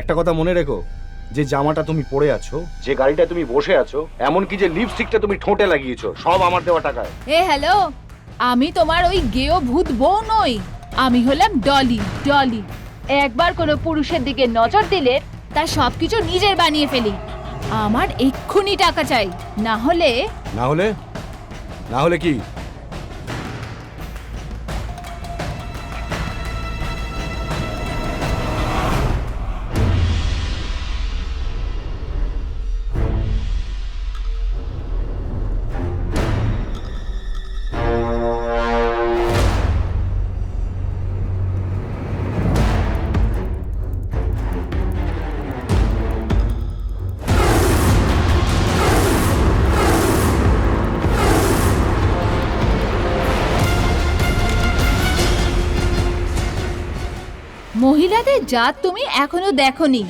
একটা কথা মনে রেখো, যে জামাটা তুমি পরে আছো, যে গাড়িটা তুমি বসে আছো, এমনকি যে লিপস্টিকটা তুমি ঠোঁটে লাগিয়েছো, সব আমার দেওয়া টাকায়। এ হ্যালো, আমি তোমার ওই গেও ভূত বউ নই। আমি হলাম ডলি। ডলি একবার কোনো পুরুষের দিকে নজর দিলে তার সবকিছু নিজের বানিয়ে ফেলি। আমার এক্ষুনি টাকা চাই, না হলে না হলে? না হলে কি? মহিলাদের জাত তুমি এখনো দেখোনি,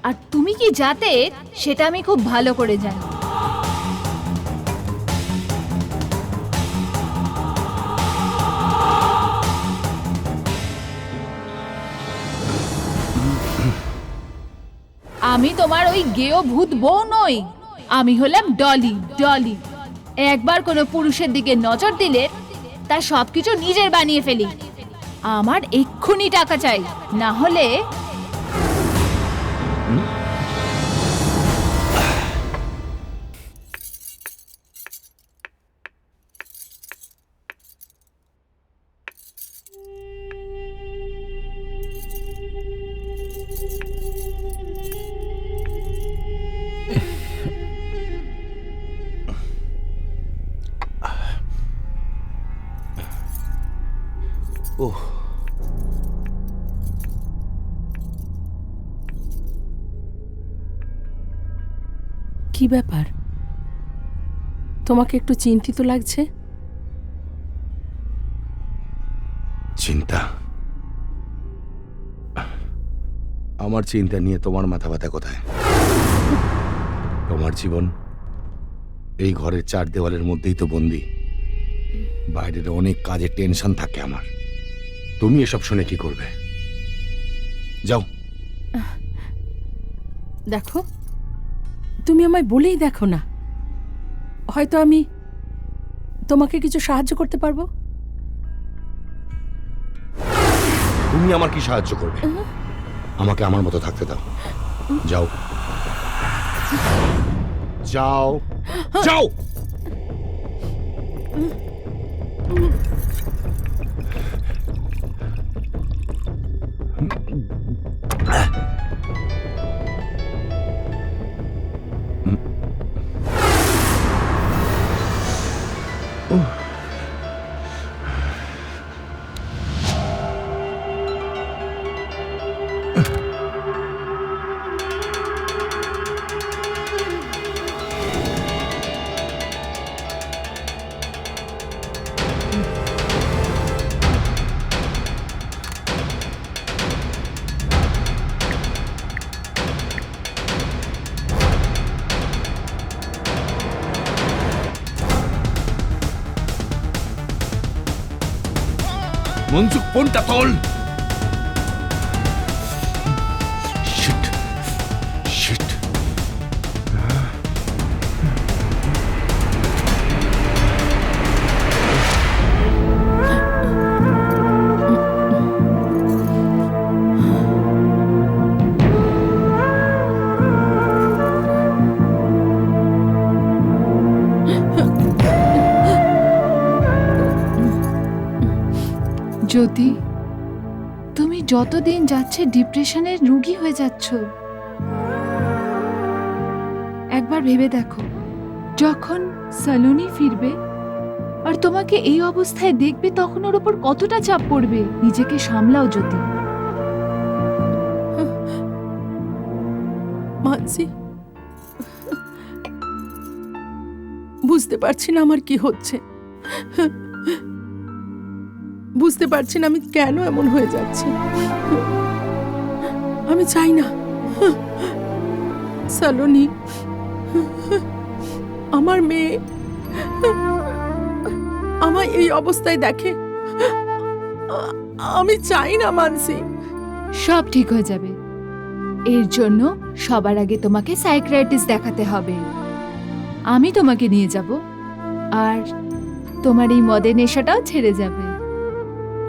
আর তুমি কি জাতের সেটা আমি খুব ভালো করে জানি। আমি তোমার ওই গেও ভূত বউ নই। আমি হলাম ডলি। ডলি একবার কোনো পুরুষের দিকে নজর দিলে তার সবকিছু নিজের বানিয়ে ফেলি। আমার এক্ষুনি টাকা চাই, না হলে ওহ, কি ব্যাপার, তোমাকে একটু চিন্তিত লাগছে? চিন্তা? আমার চিন্তা নিয়ে তোমার মাথা ব্যথা কোথায়? তোমার জীবন এই ঘরের 4 দেওয়ালের মধ্যেই তো বন্দি। বাইরের অনেক কাজে টেনশন থাকে আমার। তুমি এসব শুনে কি করবে? যাও। দেখো, তুমি আমায় বলেই দেখো না, হয়তো আমি তোমাকে কিছু সাহায্য করতে পারবো। তুমি আমার কি সাহায্য করবে? আমাকে আমার মতো থাকতে দাও। যাও, যাও, যাও। মনসুখ, ফোনটা তোল। Sheet, sheet. জ্যোতি, তুমি যতদিন যাচ্ছে ডিপ্রেশনের রোগী হয়ে যাচ্ছ। একবার ভেবে দেখো, যখন সালোনি ফিরবে আর তোমাকে এই অবস্থায় দেখবে, তখন ওর উপর কতটা চাপ পড়বে। নিজেকে সামলাও জ্যোতি। মানসি, বুঝতে পারছি না আমার কি হচ্ছে, বুঝতে পারছি না আমি কেন এমন হয়ে যাচ্ছি। আমি চাই না সালোনি, আমার মেয়ে আমায় এই অবস্থায় দেখে। আমি চাই না মানসি। সব ঠিক হয়ে যাবে। এর জন্য সবার আগে তোমাকে সাইকিয়াট্রিস্ট দেখাতে হবে। আমি তোমাকে নিয়ে যাব, আর তোমার এই মদের নেশাটাও ছেড়ে যাবে।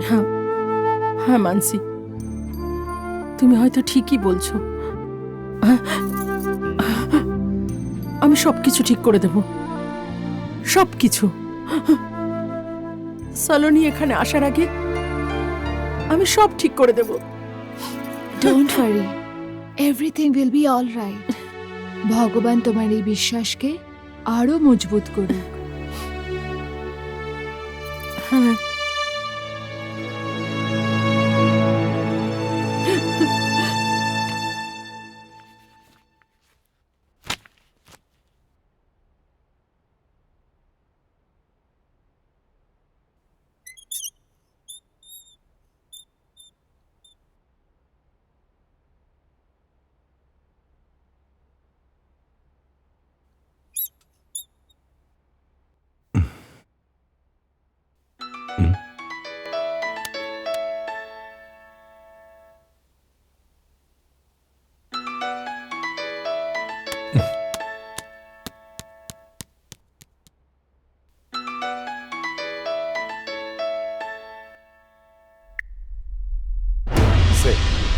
হ্যাঁ হ্যাঁ মানসি, তুমি হয়তো ঠিকই বলছো। আমি সবকিছু ঠিক করে দেব, সবকিছু। সালোনি এখানে আসার আগে আমি সব ঠিক করে দেব। Don't worry, everything will be all right. ভগবান তোমার এই বিশ্বাসকে আরো মজবুত করুক। হ্যাঁ,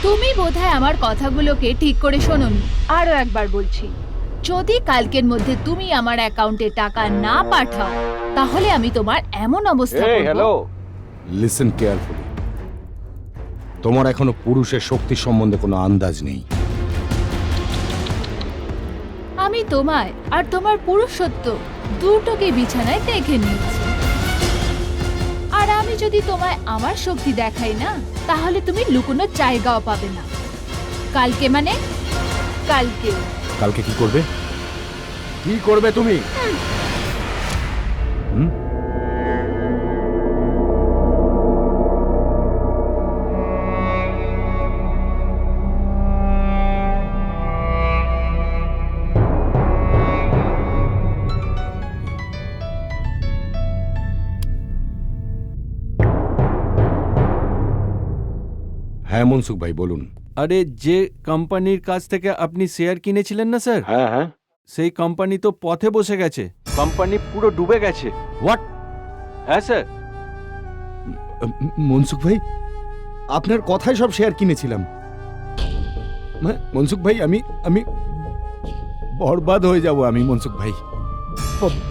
তুমি বোধহয় আমার কথাগুলোকে ঠিক করে শোনোনি। আরো একবার বলছি, যদি কালকের মধ্যে তুমি আমার অ্যাকাউন্টে টাকা না পাঠাও, তাহলে আমি তোমার এমন অবস্থা করব। Listen carefully. তোমার এখনো পুরুষের শক্তি সম্বন্ধে কোনো আন্দাজ নেই। আমি তোমায় আর তোমার পুরুষত্ব দুটোকে বিছানায় দেখে নিয়েছি। আর আমি যদি তোমায় আমার শক্তি দেখাই না, তাহলে তুমি লুকোনোর জায়গাও পাবে না। কালকে মানে কালকে। কালকে কি করবে? কি করবে তুমি? হুম? হ্যাঁ মনসুখ ভাই বলুন। আরে, যে কোম্পানির কাছ থেকে আপনি শেয়ার কিনেছিলেন না স্যার, হ্যাঁ হ্যাঁ। সেই কোম্পানি তো পথে বসে গেছে। কোম্পানি পুরো ডুবে গেছে। হোয়াট? হ্যাঁ স্যার। মনসুখ ভাই, আপনার কথায় সব শেয়ার কিনেছিলাম। মনসুখ ভাই, আমি আমি বরবাদ হয়ে যাব। আমি মনসুখ ভাই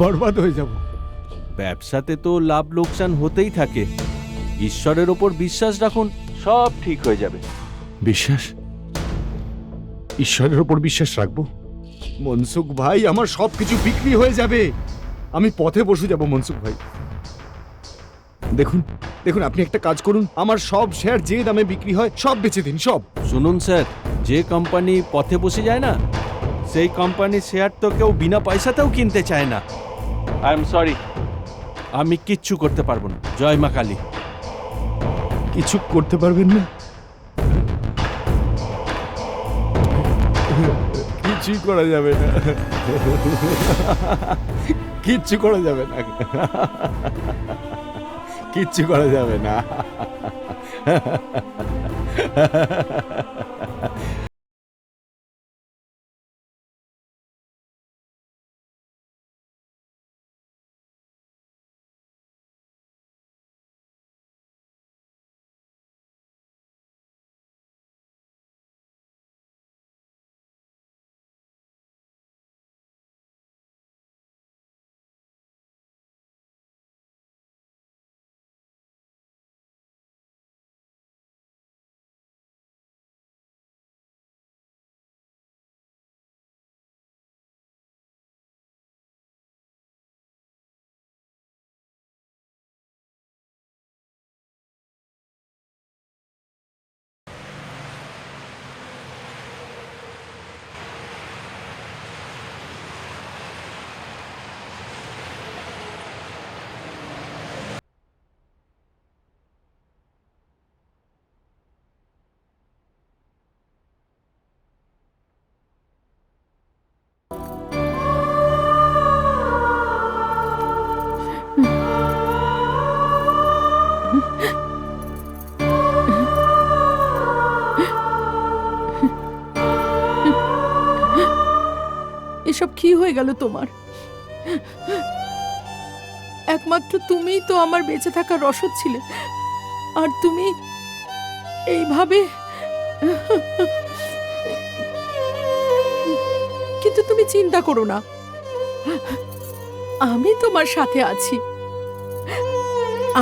বরবাদ হয়ে যাব। ব্যবসাতে তো লাভ লোকসান হতেই থাকে। ঈশ্বরের ওপর বিশ্বাস রাখুন, সব ঠিক হয়ে যাবে। বিশ্বাস? ঈশ্বরের ওপর বিশ্বাস রাখবো? মনসুখ ভাই, আমার সবকিছু বিক্রি হয়ে যাবে। আমি পথে বসে যাব মনসুখ ভাই। দেখুন দেখুন, আপনি একটা কাজ করুন, আমার সব শেয়ার যে দামে বিক্রি হয় সব বেচে দিন, সব। শুনুন স্যার, যে কোম্পানি পথে বসে যায় না, সেই কোম্পানির শেয়ার তো কেউ বিনা পয়সাতেও কিনতে চায় না। আই এম সরি, আমি কিচ্ছু করতে পারবো না। জয় মা কালী। কিছু করতে পারবেন না? কিছুই করা যাবে না, কিচ্ছু করা যাবে না, কিচ্ছু করা যাবে না। কি হয়ে গেল তোমার? একমাত্র তুমিই তো আমার বেঁচে থাকার রসদ ছিলে, আর তুমি এইভাবে। কিন্তু তুমি চিন্তা করো না, আমি তোমার সাথে আছি।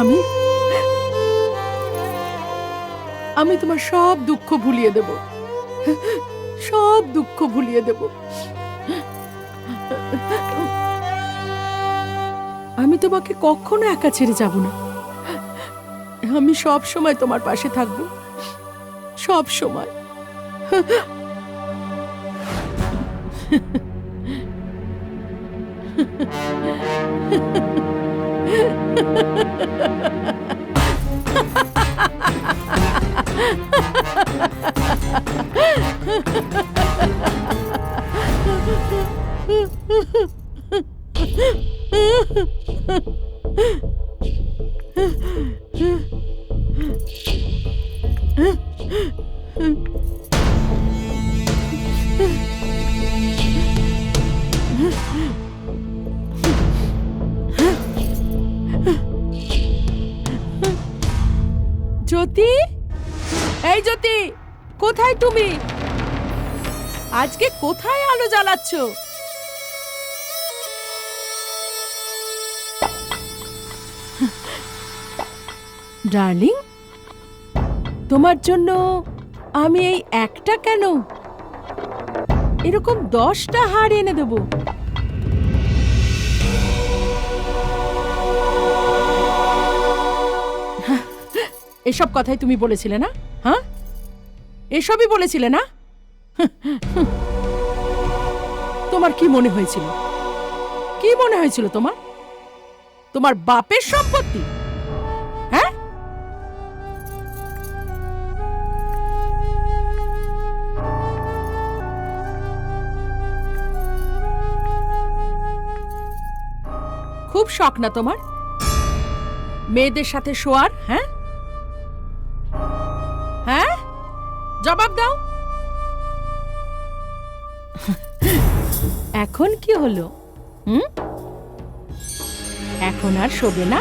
আমি আমি তোমার সব দুঃখ ভুলিয়ে দেব, সব দুঃখ ভুলিয়ে দেব। আমি তোমাকে কখনো একা ছেড়ে যাব না। আমি সব সময় তোমার পাশে থাকবো, সব সময়। জ্যোতি, এই জ্যোতি, কোথায় তুমি? আজকে কোথায় আলো জ্বালাচ্ছ? ডার্লিং, তোমার জন্য আমি এই একটা কেন, এরকম 10টা হার এনে দেব। এসব কথাই তুমি বলেছিলে না? হ্যাঁ, এসবই বলেছিলে না? তোমার কি মনে হয়েছিল? কি মনে হয়েছিল তোমার? তোমার বাপের সম্পত্তি? হ্যাঁ, খুব শখ না তোমার মেয়েদের সাথে শোয়ার? হ্যাঁ হ্যাঁ, জবাব দাও। এখন কি হলো? এখন আর শোবে না?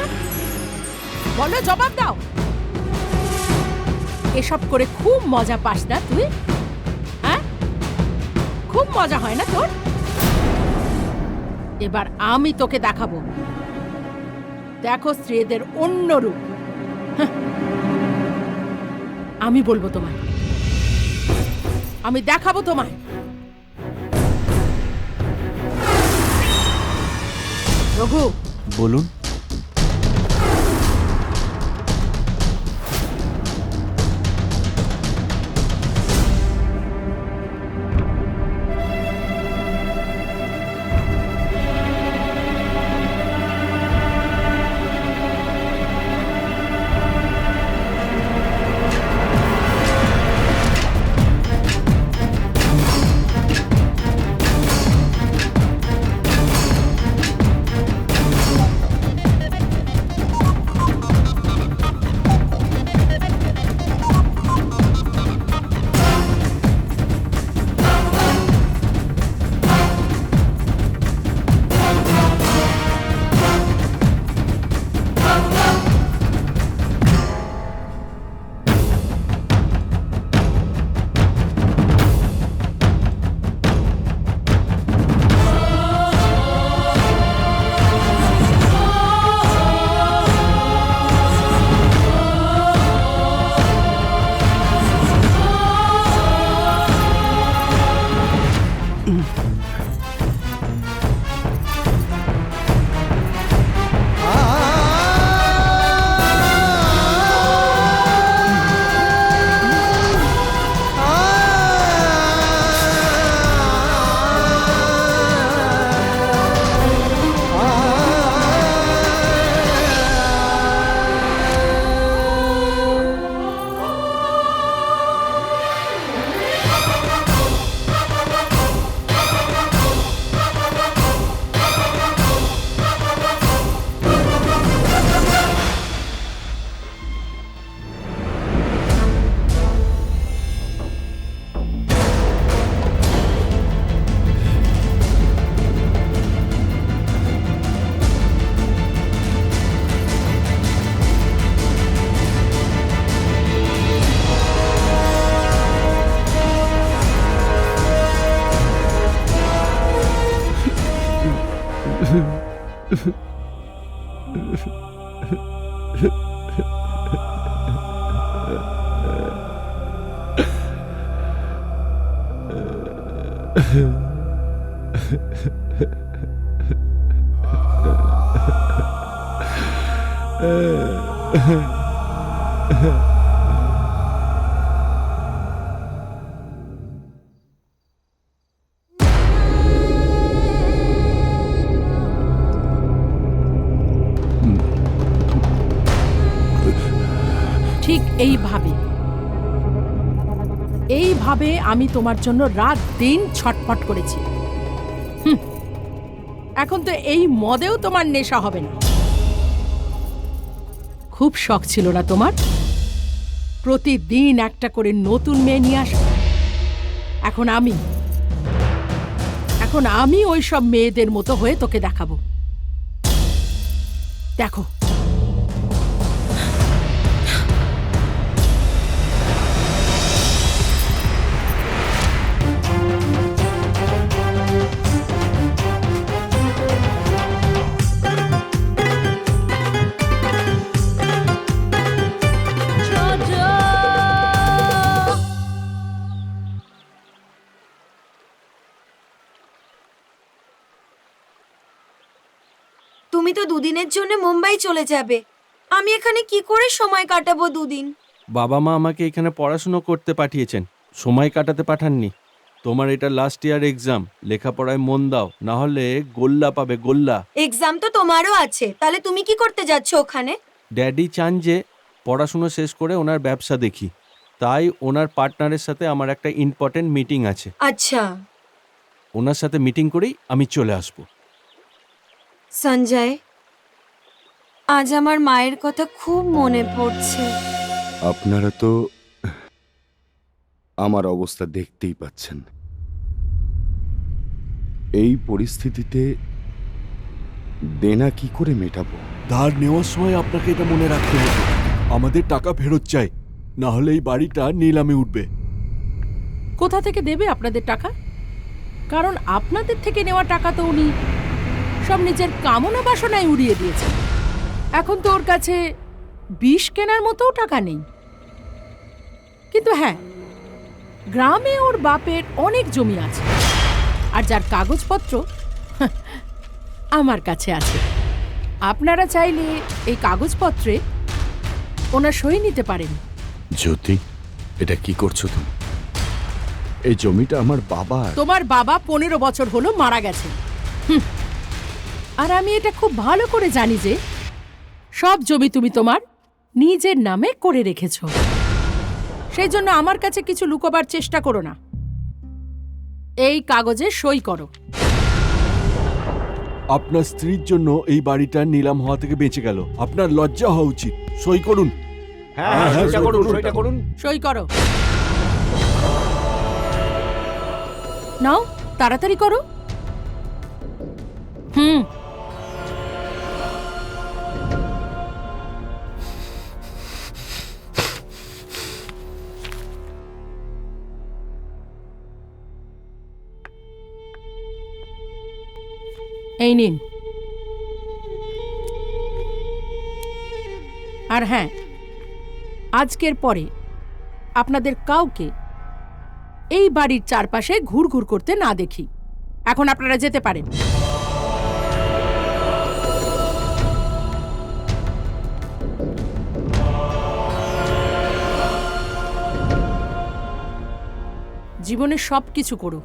বলো, জবাব দাও। এসব করে খুব মজা পাস না তুই? হ্যাঁ, খুব মজা হয় না তোর? এবার আমি তোকে দেখাবো। দেখো স্ত্রীদের অন্য রূপ। আমি বলবো তোমায়, আমি দেখাবো তোমায়। রঘু, বলুন। ঠিক এইভাবে আমি তোমার জন্য রাত দিন ছটফট করেছি। এখন তো এই মদেও তোমার নেশা হবে না। খুব শখ ছিল না তোমার প্রতিদিন একটা করে নতুন মেয়ে নিয়ে আসা? এখন আমি ওই সব মেয়েদের মতো হয়ে তোকে দেখাবো। দেখো, তুমি তো দুদিনের জন্য মুম্বাই চলে যাবে, আমি এখানে কি করে সময় কাটাবো দুদিন? বাবা মা আমাকে এখানে পড়াশুনো করতে পাঠিয়েছেন, সময় কাটাতে পাঠাননি। তোমার এটা লাস্ট ইয়ার এক্সাম, লেখাপড়ায় মন দাও, না হলে গোল্লা পাবে গোল্লা। এক্সাম তো তোমারও আছে, তাহলে তুমি কি করতে যাচ্ছ ওখানে? ড্যাডি চান যে পড়াশুনো শেষ করে ওনার ব্যবসা দেখি, তাই ওনার পার্টনারের সাথে আমার একটা ইম্পর্টেন্ট মিটিং আছে। আচ্ছা ওনার সাথে মিটিং করেই আমি চলে আসবো। সঞ্জয়, আজ আমার মায়ের কথা খুব মনে পড়ছে। আপনারা তো আমার অবস্থা দেখতেই পাচ্ছেন। এই পরিস্থিতিতে দেনা কি করে মেটাবো? ধার নেওয়ার সময় আপনাকে এটা মনে রাখতে হবে, আমাদের টাকা ফেরত চাই, না হলে এই বাড়িটা নিলামে উঠবে। কোথা থেকে দেবে আপনাদের টাকা? কারণ আপনাদের থেকে নেওয়া টাকা তো উনি সব নিজের কামনা বাসনায় উড়িয়ে দিয়েছেন। এখন তো ওর কাছে বিষ কেনার মতোও টাকা নেই। কিন্তু হ্যাঁ, গ্রামে ওর বাপের অনেক জমি আছে, আর যার কাগজপত্র আমার কাছে আছে। আপনারা চাইলে এই কাগজপত্রে ওনার সই নিতে পারেন। জ্যোতি, এটা কি করছো তুমি? এই জমিটা আমার বাবার। তোমার বাবা 15 বছর হলো মারা গেছে। আর আমি এটা খুব ভালো করে জানি যে সব জমি তুমি তোমার নিজের নামে করে রেখেছ। সেই জন্য আমার কাছে কিছু লুকোবার চেষ্টা করো না। এই কাগজে সই করো। আপনার স্ত্রীর জন্য এই বাড়িটা নিলাম হওয়া থেকে বেঁচে গেল, আপনার লজ্জা হওয়া উচিত। সই করুন। হ্যাঁ, সইটা করুন। সই করো। নাও, তাড়াতাড়ি করো। এই নিন। আর হ্যাঁ, আজকের পরে আপনাদের কাউকে এই বাড়ির চারপাশে ঘুরঘুর করতে না দেখি। এখন আপনারা যেতে পারেন। জীবনে সব কিছু করো,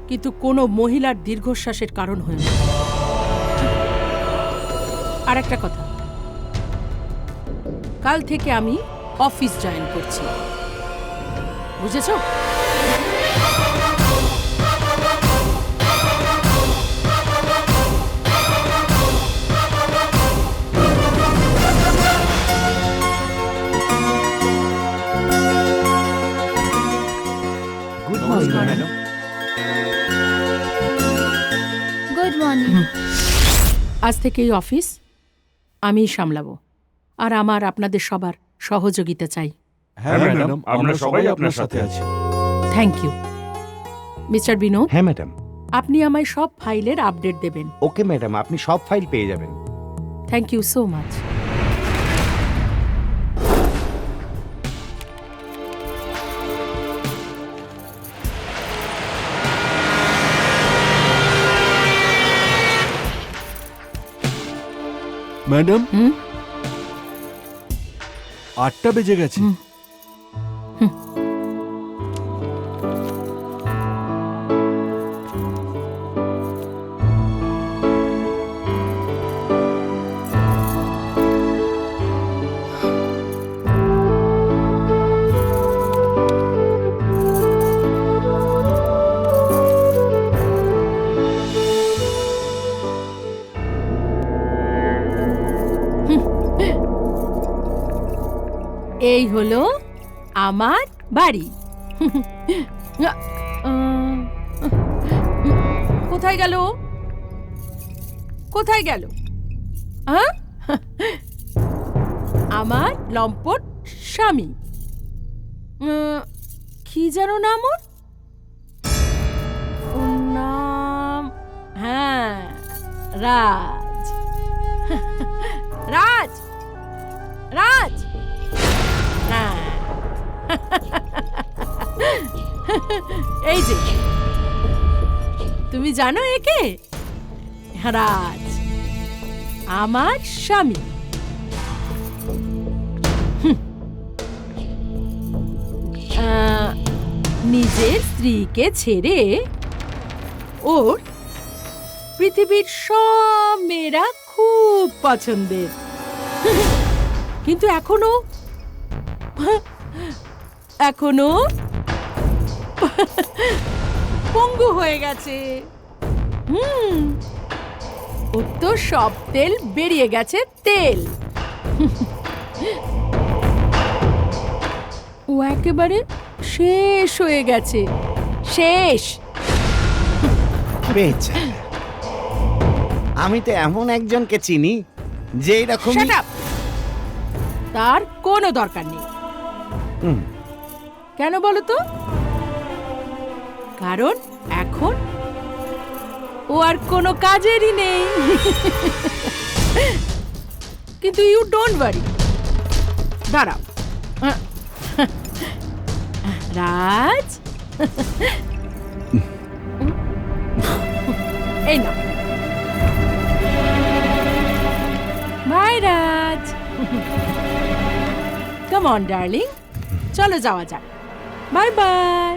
কিন্তু কোনো মহিলার দীর্ঘশ্বাসের কারণ হয়ে না। আর একটা কথা, কাল থেকে আমি অফিস জয়েন করছি, বুঝেছো? Good morning. আজ থেকে এই অফিস আমিই সামলাবো, আর আমার আপনাদের সবার সহযোগিতা চাই। হ্যাঁ ম্যাডাম, আমরা সবাই আপনার সাথে আছি। Thank you. মিস্টার বিনোদ, হ্যাঁ ম্যাডাম। আপনি আমায় সব ফাইলের আপডেট দেবেন। ওকে ম্যাডাম, আপনি সব ফাইল পেয়ে যাবেন। Thank you so much. Madam, হুম 8টা বেজে গেছে। হুম। এই হলো আমার বাড়ি। কোথায় গেল? কোথায় গেল? হ্যাঁ? আমার লম্পট স্বামী। কি যেন নাম ওর? ওর নাম, হ্যাঁ, রাজ। রাজ, রাজ। হ্যাঁ। এই যে, তুমি জানো একে? রাজ আমার স্বামী। নিজের স্ত্রীকে ছেড়ে ওর পৃথিবীর সব মেয়েরা খুব পছন্দের, কিন্তু এখনো পঙ্গু হয়ে গেছে। ওর তো সব তেল বেরিয়ে গেছে, তেল। ও একেবারে শেষ হয়ে গেছে, শেষ। বেচারা, আমি তো এমন একজনকে চিনি যে এরকম। Shut up! তার কোনো দরকার নেই। কেন বলো তো? কারণ এখন ও আর কোনো কাজেরই নেই। কিন্তু ইউ ডোন্ট ওয়ারি, দাঁড়াও। রাজ, এই না। Bye Raj. Come on darling, চলো যাওয়া যাক। Bye bye.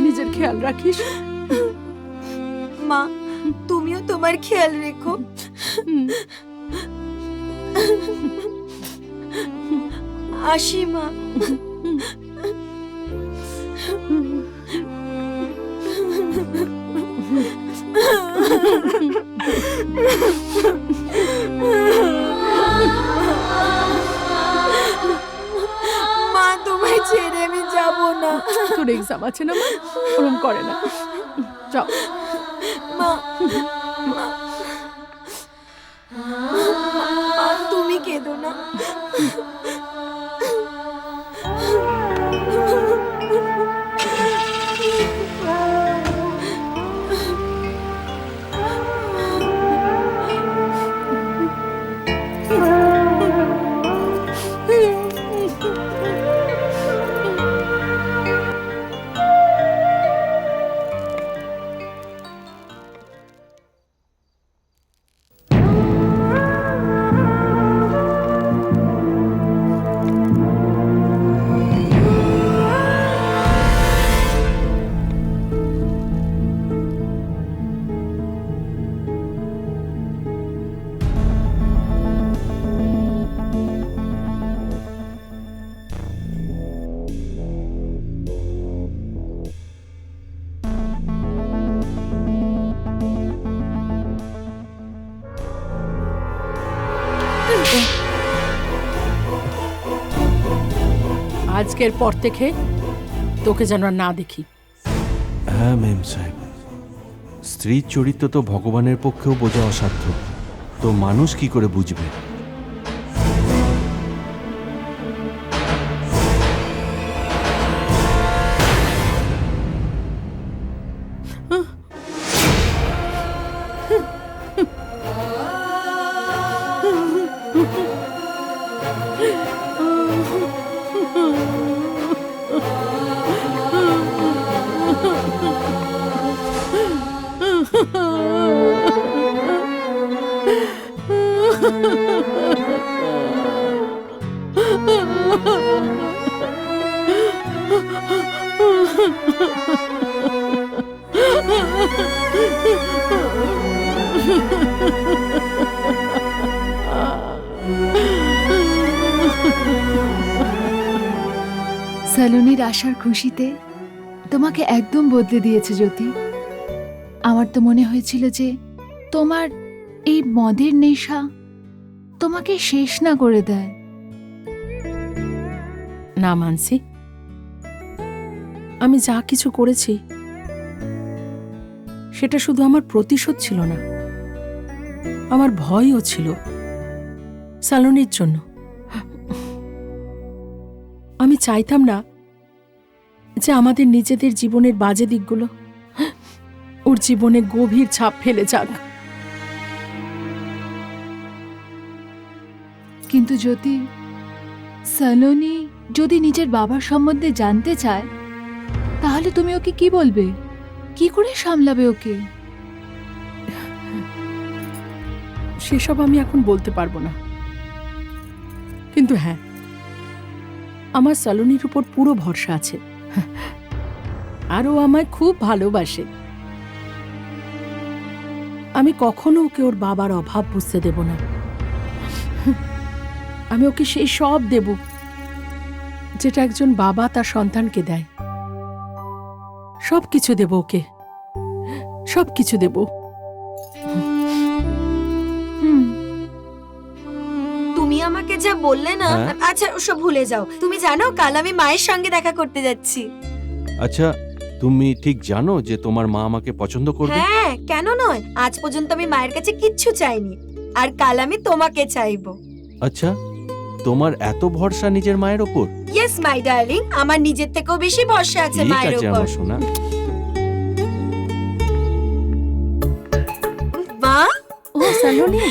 নিজের খেয়াল রাখিস। মা, তুমিও তোমার খেয়াল রেখো। আসি মা। মা, তোমায় ছেড়ে আমি যাব না। তোর এক্সাম আছে না মা, ওরম করে না। যাও মা, মা, মা, তুমি কেঁদো না। আজকের পর থেকে তোকে যেন আর না দেখি। হ্যাঁ মেম সাহেব, স্ত্রীর চরিত্র তো ভগবানের পক্ষেও বোঝা অসাধ্য, তো মানুষ কি করে বুঝবে? সালোনির আসার খুশিতে তোমাকে একদম বদলে দিয়েছে জ্যোতি। আমার তো মনে হয়েছিল যে তোমার এই মদের নেশা তোমাকে শেষ না করে দেয়। না মানসি, আমি যা কিছু করেছি সেটা শুধু আমার প্রতিশোধ ছিল না, আমার ভয়ও ছিল সালোনির জন্য। আমি চাইতাম না যে আমাদের নিজেদের জীবনের বাজে দিকগুলো ওর জীবনে গভীর ছাপ ফেলে যাক। কিন্তু জ্যোতি, সালোনি যদি নিজের বাবার সম্বন্ধে জানতে চায়, তাহলে তুমি ওকে কি বলবে? কি করে সামলাবে ওকে? সেসব আমি এখন বলতে পারবো না, কিন্তু হ্যাঁ, আমার সালোনির উপর পুরো ভরসা আছে, আর ও আমায় খুব ভালোবাসে। আমি কখনো ওকে ওর বাবার অভাব বুঝতে দেব না। আমি ওকে সেই সব দেব যেটা একজন বাবা তার সন্তানকে দেয়। সব কিছু দেব ওকে, সব কিছু দেব। তুমি আমাকে যা বললে না, হ্যাঁ? আচ্ছা ওসব ভুলে যাও। তুমি জানো কাল আমি মায়ের সঙ্গে দেখা করতে যাচ্ছি। আচ্ছা, তুমি ঠিক জানো যে তোমার মা আমাকে পছন্দ করবে? হ্যাঁ, কেন নয়? আজ পর্যন্ত আমি মায়ের কাছে কিচ্ছু চাইনি, আর কাল আমি তোমাকে চাইবো। আচ্ছা, তোমার এত ভরসা নিজের মায়ের ওপর? ইয়েস মাই ডার্লিং, আমার নিজের থেকেও বেশি ভরসা আছে ঠিক মায়ের আছে উপর। আমার সোনা। মা, ও সালোনি,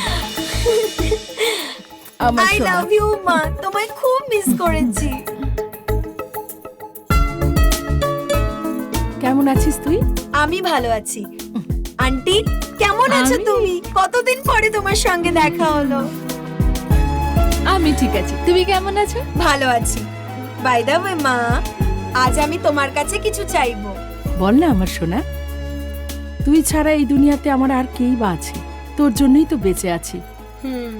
আমার আই সোনা। লাভ ইউ মা, তোমায় খুব মিস করেছি। কেমন আছিস তুই? আমি ভালো আছি। আন্টি, কেমন আছো আমি? তুমি? কতদিন পরে তোমার সঙ্গে দেখা হলো। আমি ঠিক আছি, তুমি কেমন আছো? ভালো আছি। বাই দ্য ওয়ে মা, আজ আমি তোমার কাছে কিছু চাইবো। বল না আমার সোনা, তুই ছাড়া এই দুনিয়াতে আমার আর কেই বা আছে? তোর জন্যই তো বেঁচে আছি,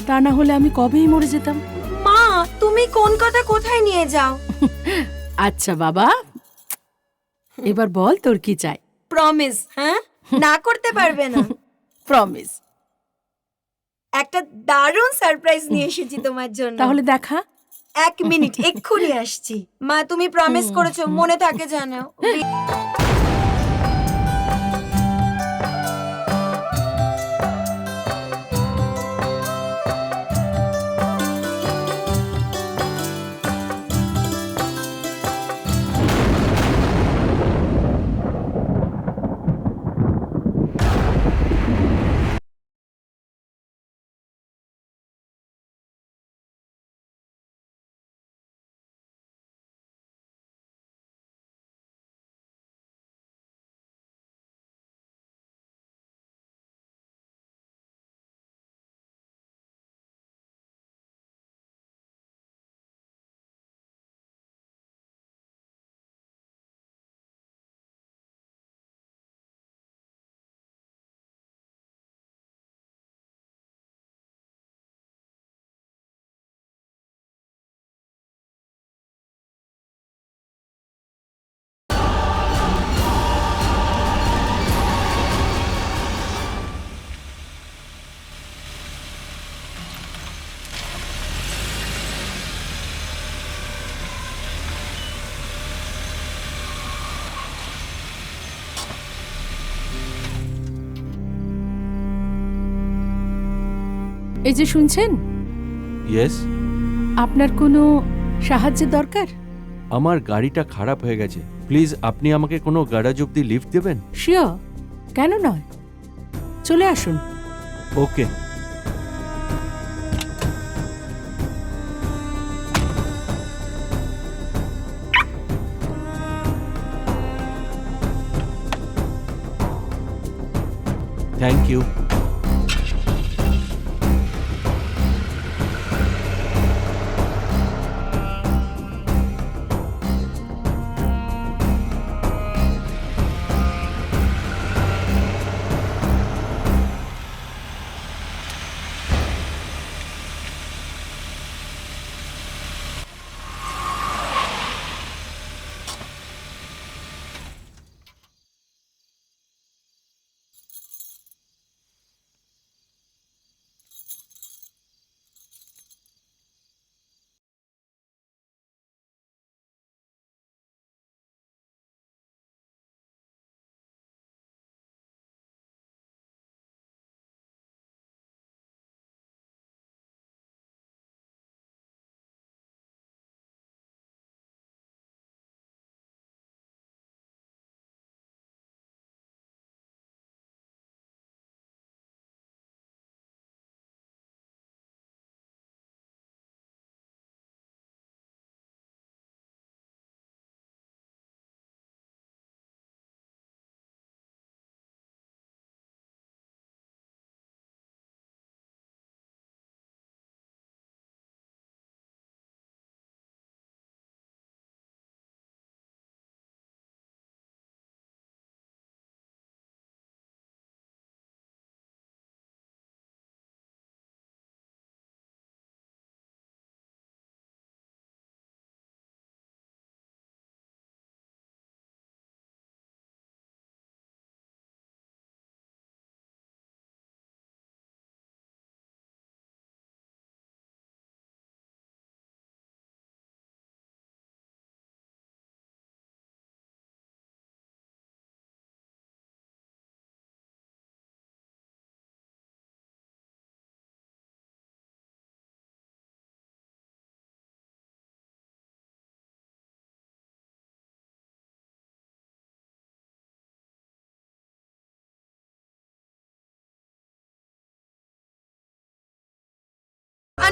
তা না হলে আমি কবেই মরে যেতাম। মা, তুমি কোন কথা কোথায় নিয়ে যাও? আচ্ছা বাবা, এবার বল তোর কি চাই। প্রমিস, হ্যাঁ? না করতে পারবে না। প্রমিস। একটা দারুণ সারপ্রাইজ নিয়ে এসেছি তোমার জন্য। তাহলে দেখা। 1 মিনিট, এক্ষুনি আসছি। মা, তুমি প্রমিস করেছো, মনে থাকে জানো। এই যে শুনছেন, ইয়েস, আপনার কোনো সাহায্যের দরকার? আমার গাড়িটা খারাপ হয়ে গেছে, প্লিজ আপনি আমাকে কোনো গ্যারাজ অব্দি লিফট দেবেন? শিওর, কেন নয়, চলে আসুন। ওকে। Thank you.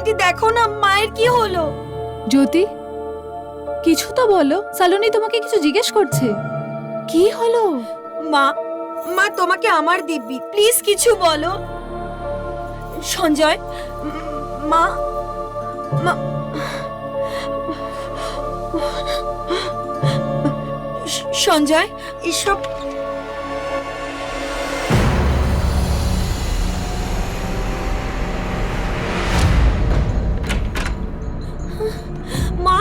আন্টি দেখো না মায়ের কি হলো। জ্যোতি কিছু তো বলো, সালোনি তোমাকে কিছু জিজ্ঞেস করছে। কি হলো? মা মা তোমাকে আমার দিব্যি, প্লিজ কিছু বলো। সঞ্জয় মা মা সঞ্জয় এসব মা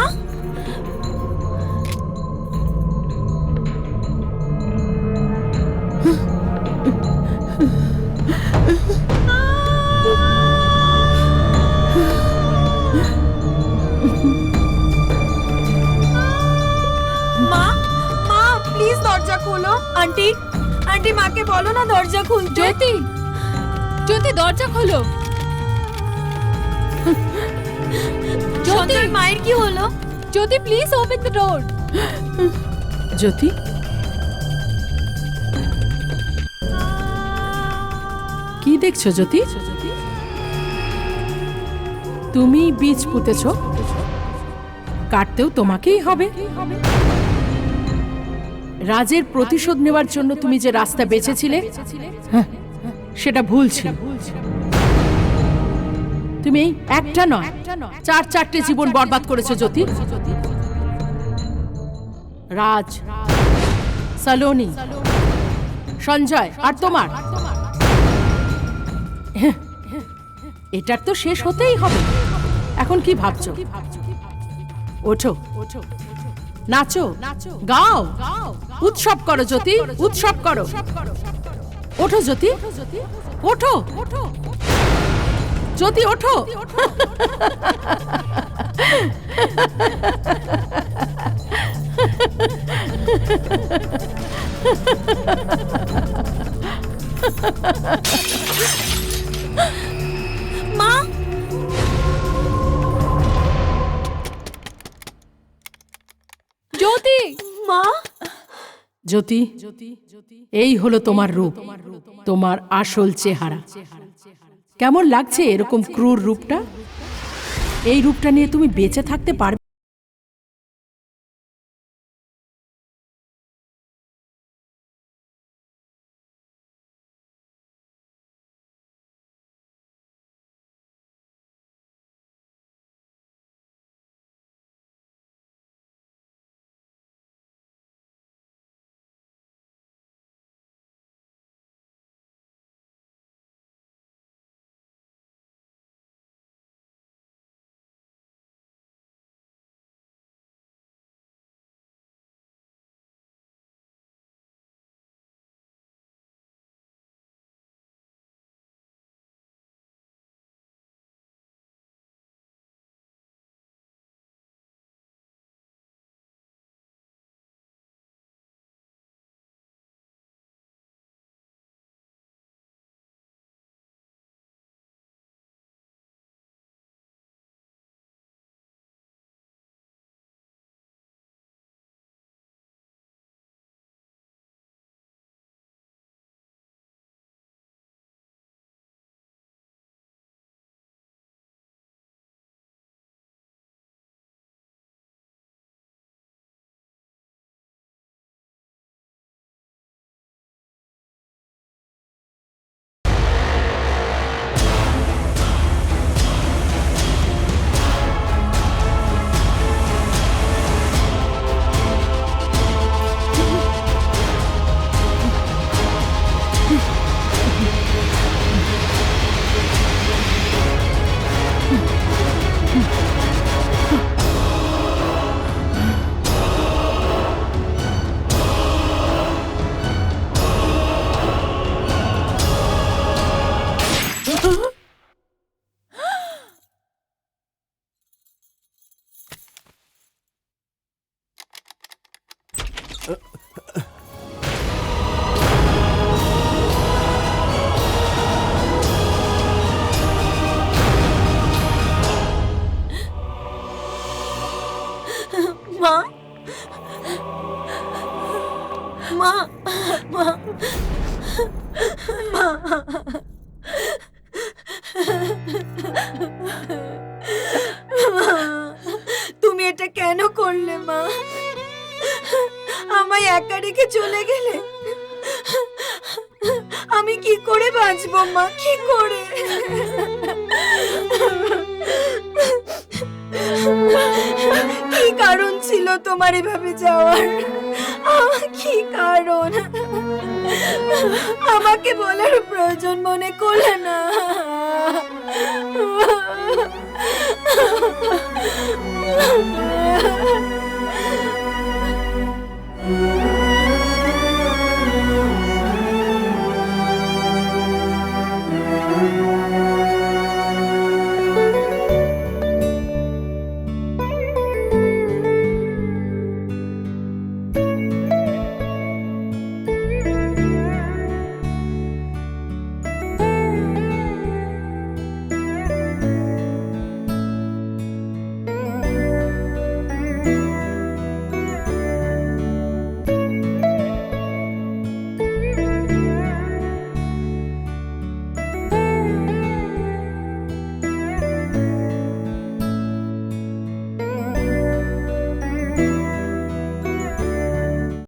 মা মা প্লিজ দরজা খোলো। আন্টি আন্টি মাকে বলো না দরজা খুলতে। জ্যোতি জ্যোতি দরজা খোলো। সঞ্জয় মায়ের কি হলো? জ্যোতি প্লিজ ওপেন দ্য ডোর। জ্যোতি, কি দেখছো জ্যোতি? তুমি বীজ পুঁতেছ, কাটতেও তোমাকেই হবে। রাজের প্রতিশোধ নেওয়ার জন্য তুমি যে রাস্তা বেছেছিলে, হ্যাঁ, সেটা ভুল ছিল। তুমি একটা নয়, চারটে জীবন বরবাদ করেছো জ্যোতি। রাজ, সালোনি, সঞ্জয় আর তোমার। এটার তো শেষ হতেই হবে। এখন কি ভাবছো? ওঠো, নাচো, গাও, উৎসব করো জ্যোতি, উৎসব করো। ওঠো জ্যোতি, ওঠো জ্যোতি, ওঠো। মা জ্যোতি মা জ্যোতি, এই হলো তোমার রূপ, তোমার আসল চেহারা। কেমন লাগছে এরকম ক্রূর রূপটা? এই রূপটা নিয়ে তুমি বেঁচে থাকতে পারবে? চলে গেলে আমি কি করে বাঁচবো মা, কি করে? কি কারণ ছিল তোমার এভাবে যাওয়ার? কি কারণ? আমাকে বলার প্রয়োজন মনে করলে না?